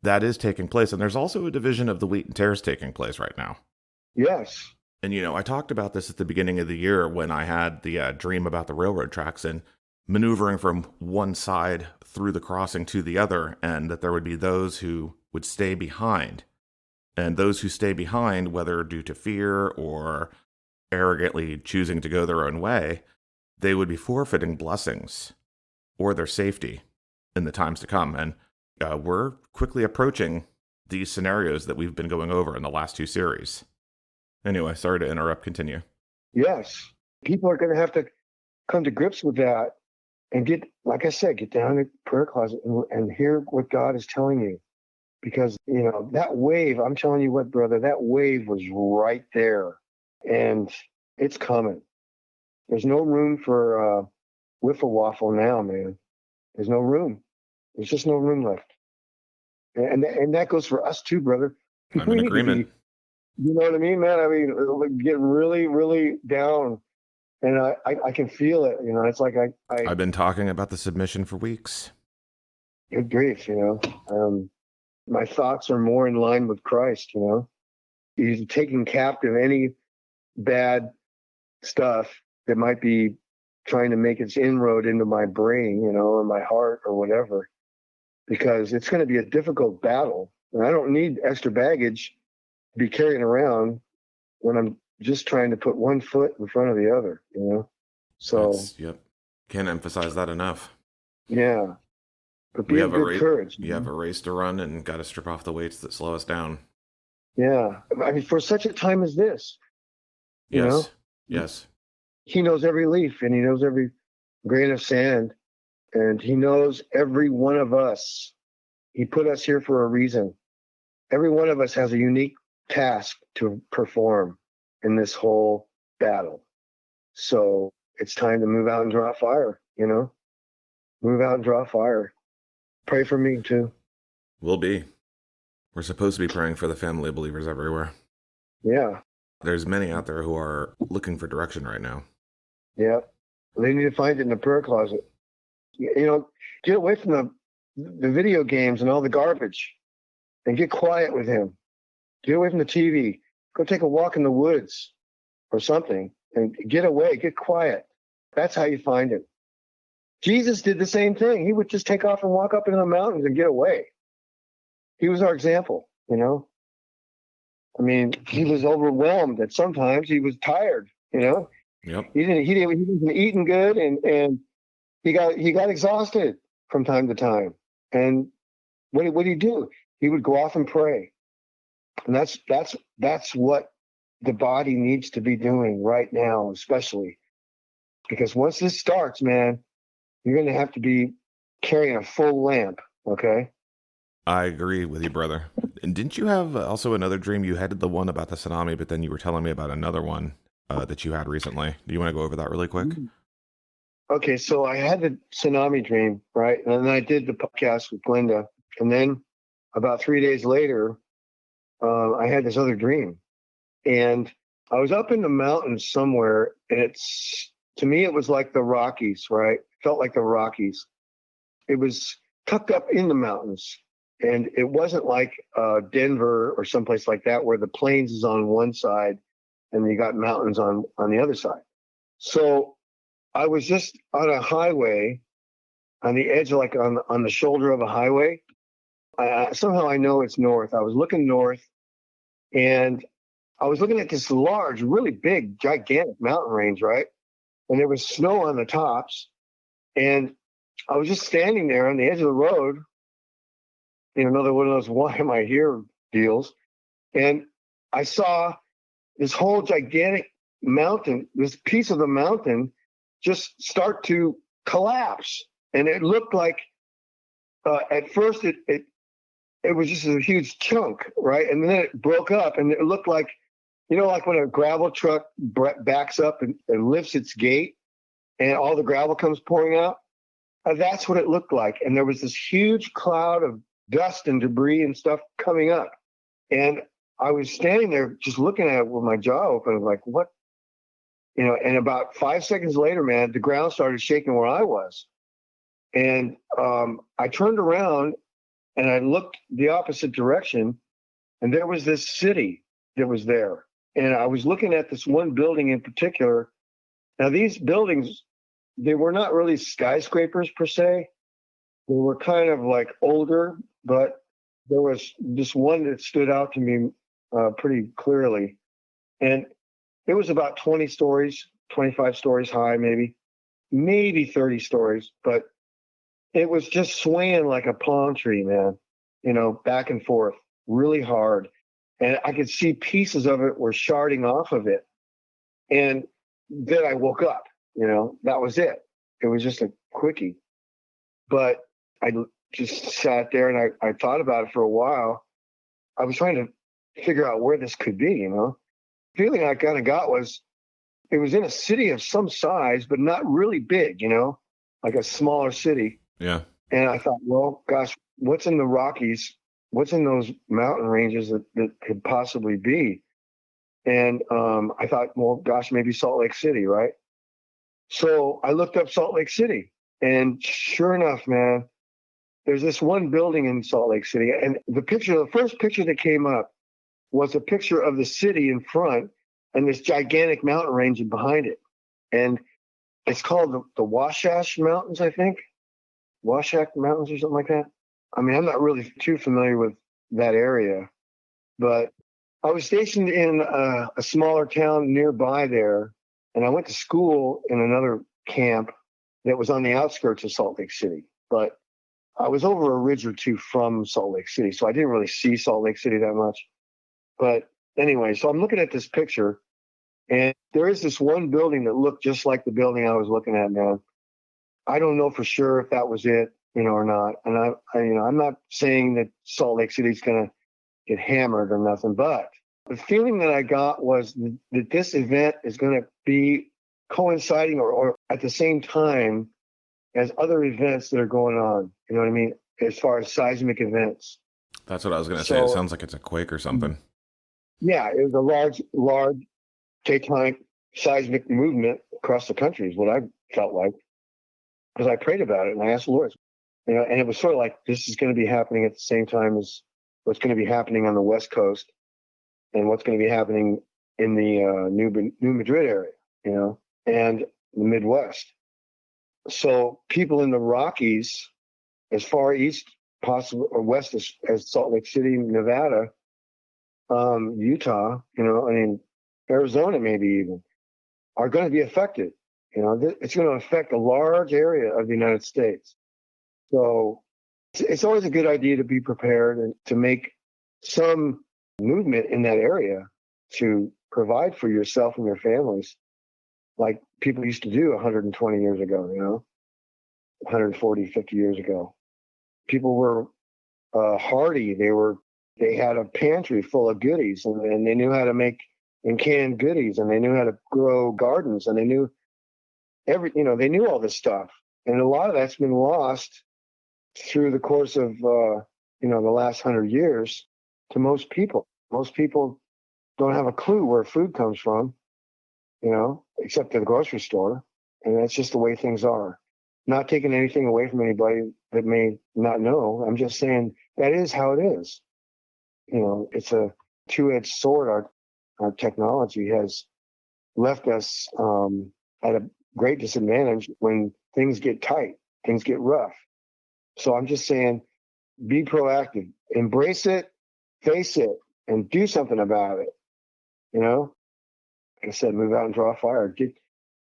that is taking place. And there's also a division of the wheat and tares taking place right now. Yes. And, I talked about this at the beginning of the year when I had the dream about the railroad tracks and maneuvering from one side through the crossing to the other, and that there would be those who would stay behind. And those who stay behind, whether due to fear or arrogantly choosing to go their own way, they would be forfeiting blessings or their safety in the times to come. And we're quickly approaching these scenarios that we've been going over in the last two series. Anyway, sorry to interrupt. Continue. Yes. People are going to have to come to grips with that and get down in the prayer closet and hear what God is telling you. Because, that wave, I'm telling you what, brother, that wave was right there, and it's coming. There's no room for wiffle waffle now, man. There's no room. There's just no room left. And that goes for us too, brother. I'm in agreement. You know what I mean, man? I mean, get really, really down. And I can feel it, you know. It's like I've been talking about the submission for weeks. Good grief, you know. My thoughts are more in line with Christ, you know. He's taking captive any bad stuff that might be trying to make its inroad into my brain, you know, or my heart or whatever, because it's going to be a difficult battle. And I don't need extra baggage to be carrying around when I'm just trying to put one foot in front of the other, you know? So, yep. Can't emphasize that enough. Yeah. But be of good courage. You have a race to run and got to strip off the weights that slow us down. Yeah. I mean, for such a time as this, you know? Yes. He knows every leaf and he knows every grain of sand and he knows every one of us. He put us here for a reason. Every one of us has a unique task to perform in this whole battle. So it's time to move out and draw fire, you know? Move out and draw fire. Pray for me too. We'll be. We're supposed to be praying for the family of believers everywhere. Yeah. There's many out there who are looking for direction right now. Yeah. They need to find it in the prayer closet. You know, get away from the video games and all the garbage and get quiet with him. Get away from the TV. Go take a walk in the woods or something and get away, get quiet. That's how you find it. Jesus did the same thing. He would just take off and walk up into the mountains and get away. He was our example, you know? I mean, he was overwhelmed at sometimes. He was tired, you know? Yep. He wasn't eating good and he got exhausted from time to time. And what did he do? He would go off and pray. And that's what the body needs to be doing right now, especially. Because once this starts, man, you're going to have to be carrying a full lamp, okay? I agree with you, brother. And didn't you have also another dream? You had the one about the tsunami, but then you were telling me about another one that you had recently. Do you want to go over that really quick? Okay, so I had the tsunami dream, right? And then I did the podcast with Glenda. And then about 3 days later, I had this other dream. And I was up in the mountains somewhere, and to me, it was like the Rockies, right? Felt like the Rockies. It was tucked up in the mountains. And it wasn't like Denver or someplace like that where the plains is on one side and you got mountains on the other side. So I was just on a highway on the edge, like on the shoulder of a highway. Somehow I know it's north. I was looking north and I was looking at this large, really big, gigantic mountain range, right? And there was snow on the tops. And I was just standing there on the edge of the road, you know, another one of those why am I here deals. And I saw this whole gigantic mountain, this piece of the mountain just start to collapse. And it looked like at first it was just a huge chunk, right? And then it broke up and it looked like, you know, like when a gravel truck backs up and lifts its gate and all the gravel comes pouring out. That's what it looked like. And there was this huge cloud of dust and debris and stuff coming up. And I was standing there just looking at it with my jaw open, like, what? You know, and about 5 seconds later, man, the ground started shaking where I was. And I turned around and I looked the opposite direction. And there was this city that was there. And I was looking at this one building in particular. Now, these buildings, they were not really skyscrapers per se. They were kind of like older, but there was this one that stood out to me pretty clearly. And it was about 20 stories, 25 stories high, maybe 30 stories. But it was just swaying like a palm tree, man, you know, back and forth really hard. And I could see pieces of it were sharding off of it. And then I woke up, you know, that was it. It was just a quickie. But I just sat there and I thought about it for a while. I was trying to figure out where this could be, you know. The feeling I kind of got was it was in a city of some size, but not really big, you know, like a smaller city. Yeah. And I thought, well, gosh, what's in the Rockies? What's in those mountain ranges that could possibly be? And I thought, well, gosh, maybe Salt Lake City, right? So I looked up Salt Lake City, and sure enough, man, there's this one building in Salt Lake City, and the first picture that came up was a picture of the city in front and this gigantic mountain range behind it, and it's called the Wasatch Mountains, I think, Wasatch Mountains or something like that. I mean, I'm not really too familiar with that area, but I was stationed in a smaller town nearby there, and I went to school in another camp that was on the outskirts of Salt Lake City. But I was over a ridge or two from Salt Lake City, so I didn't really see Salt Lake City that much. But anyway, so I'm looking at this picture, and there is this one building that looked just like the building I was looking at, man. I don't know for sure if that was it, or not. And I'm not saying that Salt Lake City's going to get hammered or nothing, but the feeling that I got was that this event is going to be coinciding or at the same time as other events that are going on. You know what I mean? As far as seismic events. That's what I was going to say. It So, sounds like it's a quake or something. yeah, it was a large tectonic seismic movement across the country is what I felt like, because I prayed about it and I asked the Lord, and it was sort of like this is going to be happening at the same time as what's going to be happening on the West Coast and what's going to be happening in the New Madrid area, and the Midwest. So people in the Rockies, as far east possible or west as Salt Lake City, Nevada, Utah, Arizona, maybe even, are going to be affected. It's going to affect a large area of the United States. So it's always a good idea to be prepared and to make some movement in that area to provide for yourself and your families, like people used to do 120 years ago, 140, 50 years ago. People were hardy. They had a pantry full of goodies, and they knew how to make and can goodies, and they knew how to grow gardens, and they knew they knew all this stuff. And a lot of that's been lost through the course of the last 100 years to most people. Most people don't have a clue where food comes from, except at the grocery store. And that's just the way things are. Not taking anything away from anybody that may not know. I'm just saying that is how it is. It's a two-edged sword. Our technology has left us at a great disadvantage when things get tight, things get rough. So I'm just saying, be proactive, embrace it, face it, and do something about it. Like I said, move out and draw a fire.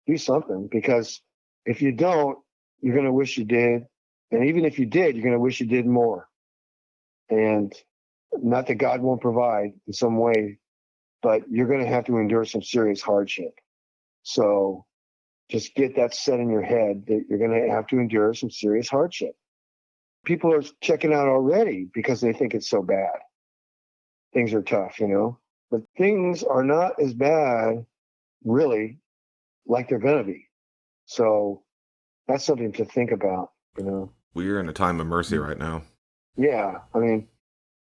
Do something, because if you don't, you're going to wish you did. And even if you did, you're going to wish you did more. And not that God won't provide in some way, but you're going to have to endure some serious hardship. So just get that set in your head that you're going to have to endure some serious hardship. People are checking out already because they think it's so bad. Things are tough, but things are not as bad, really, like they're going to be. So that's something to think about. We're in a time of mercy right now. Yeah. I mean,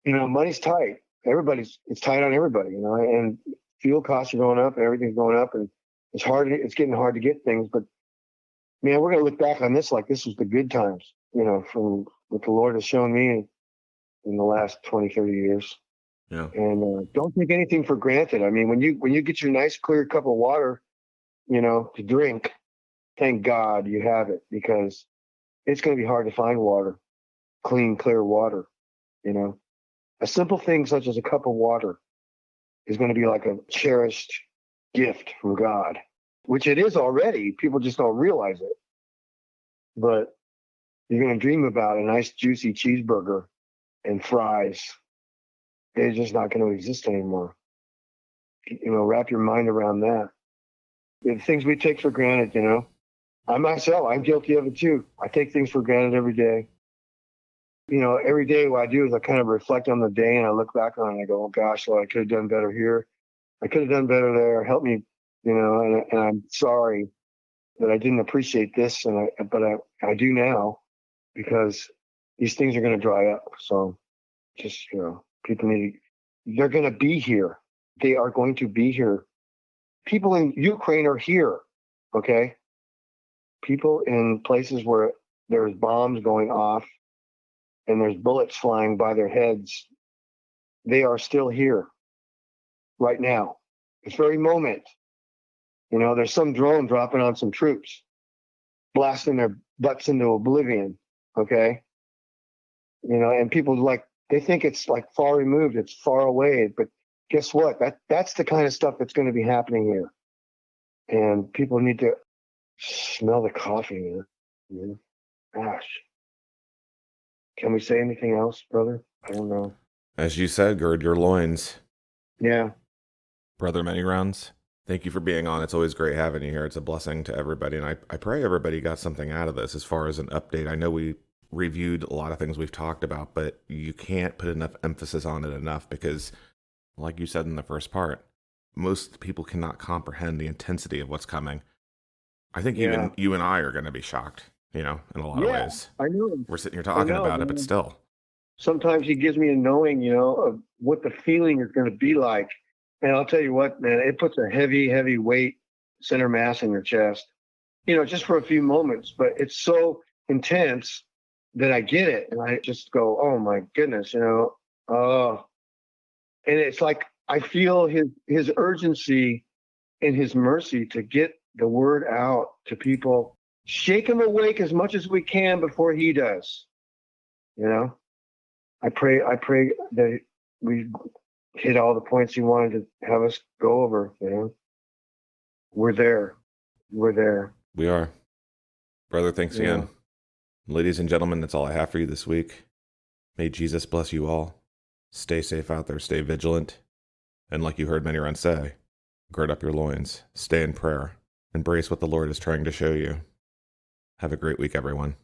money's tight. It's tight on everybody, and fuel costs are going up and everything's going up, and it's getting hard to get things. But man, we're going to look back on this like this was the good times, from what the Lord has shown me in the last 20, 30 years. Yeah. And don't take anything for granted. I mean, when you get your nice clear cup of water, to drink, thank God you have it, because it's going to be hard to find water, clean, clear water. A simple thing such as a cup of water is going to be like a cherished gift from God, which it is already. People just don't realize it. But you're going to dream about a nice juicy cheeseburger and fries. They're just not going to exist anymore. Wrap your mind around that. The things we take for granted, I'm guilty of it too. I take things for granted every day. Every day what I do is I kind of reflect on the day and I look back on it and I go, oh gosh, Lord, I could have done better here. I could have done better there. Help me, and I'm sorry that I didn't appreciate this, but I do now. because these things are going to dry up. So just, people they're going to be here. They are going to be here. People in Ukraine are here. Okay. People in places where there's bombs going off and there's bullets flying by their heads, they are still here right now. This very moment. There's some drone dropping on some troops, blasting their butts into oblivion. Okay. And people they think it's like far removed, it's far away, but guess what? That's the kind of stuff that's going to be happening here. And people need to smell the coffee, man. Gosh. Can we say anything else, brother? I don't know. As you said, gird your loins. Yeah. Brother Many Rounds, thank you for being on. It's always great having you here. It's a blessing to everybody. And I pray everybody got something out of this as far as an update. I know we reviewed a lot of things we've talked about, but you can't put enough emphasis on it enough because, like you said in the first part, most people cannot comprehend the intensity of what's coming. I think even you and I are going to be shocked, in a lot of ways. I know. We're sitting here talking about it, but still. Sometimes he gives me a knowing, of what the feeling is going to be like. And I'll tell you what, man, it puts a heavy, heavy weight, center mass in your chest, just for a few moments. But it's so intense that I get it. And I just go, oh, my goodness, oh. And it's like I feel his urgency and his mercy to get the word out to people. Shake him awake as much as we can before he does. I pray that we hit all the points he wanted to have us go over. We're there. We are. Brother, thanks again. Ladies and gentlemen, that's all I have for you this week. May Jesus bless you all. Stay safe out there. Stay vigilant. And like you heard many around say, gird up your loins. Stay in prayer. Embrace what the Lord is trying to show you. Have a great week, everyone.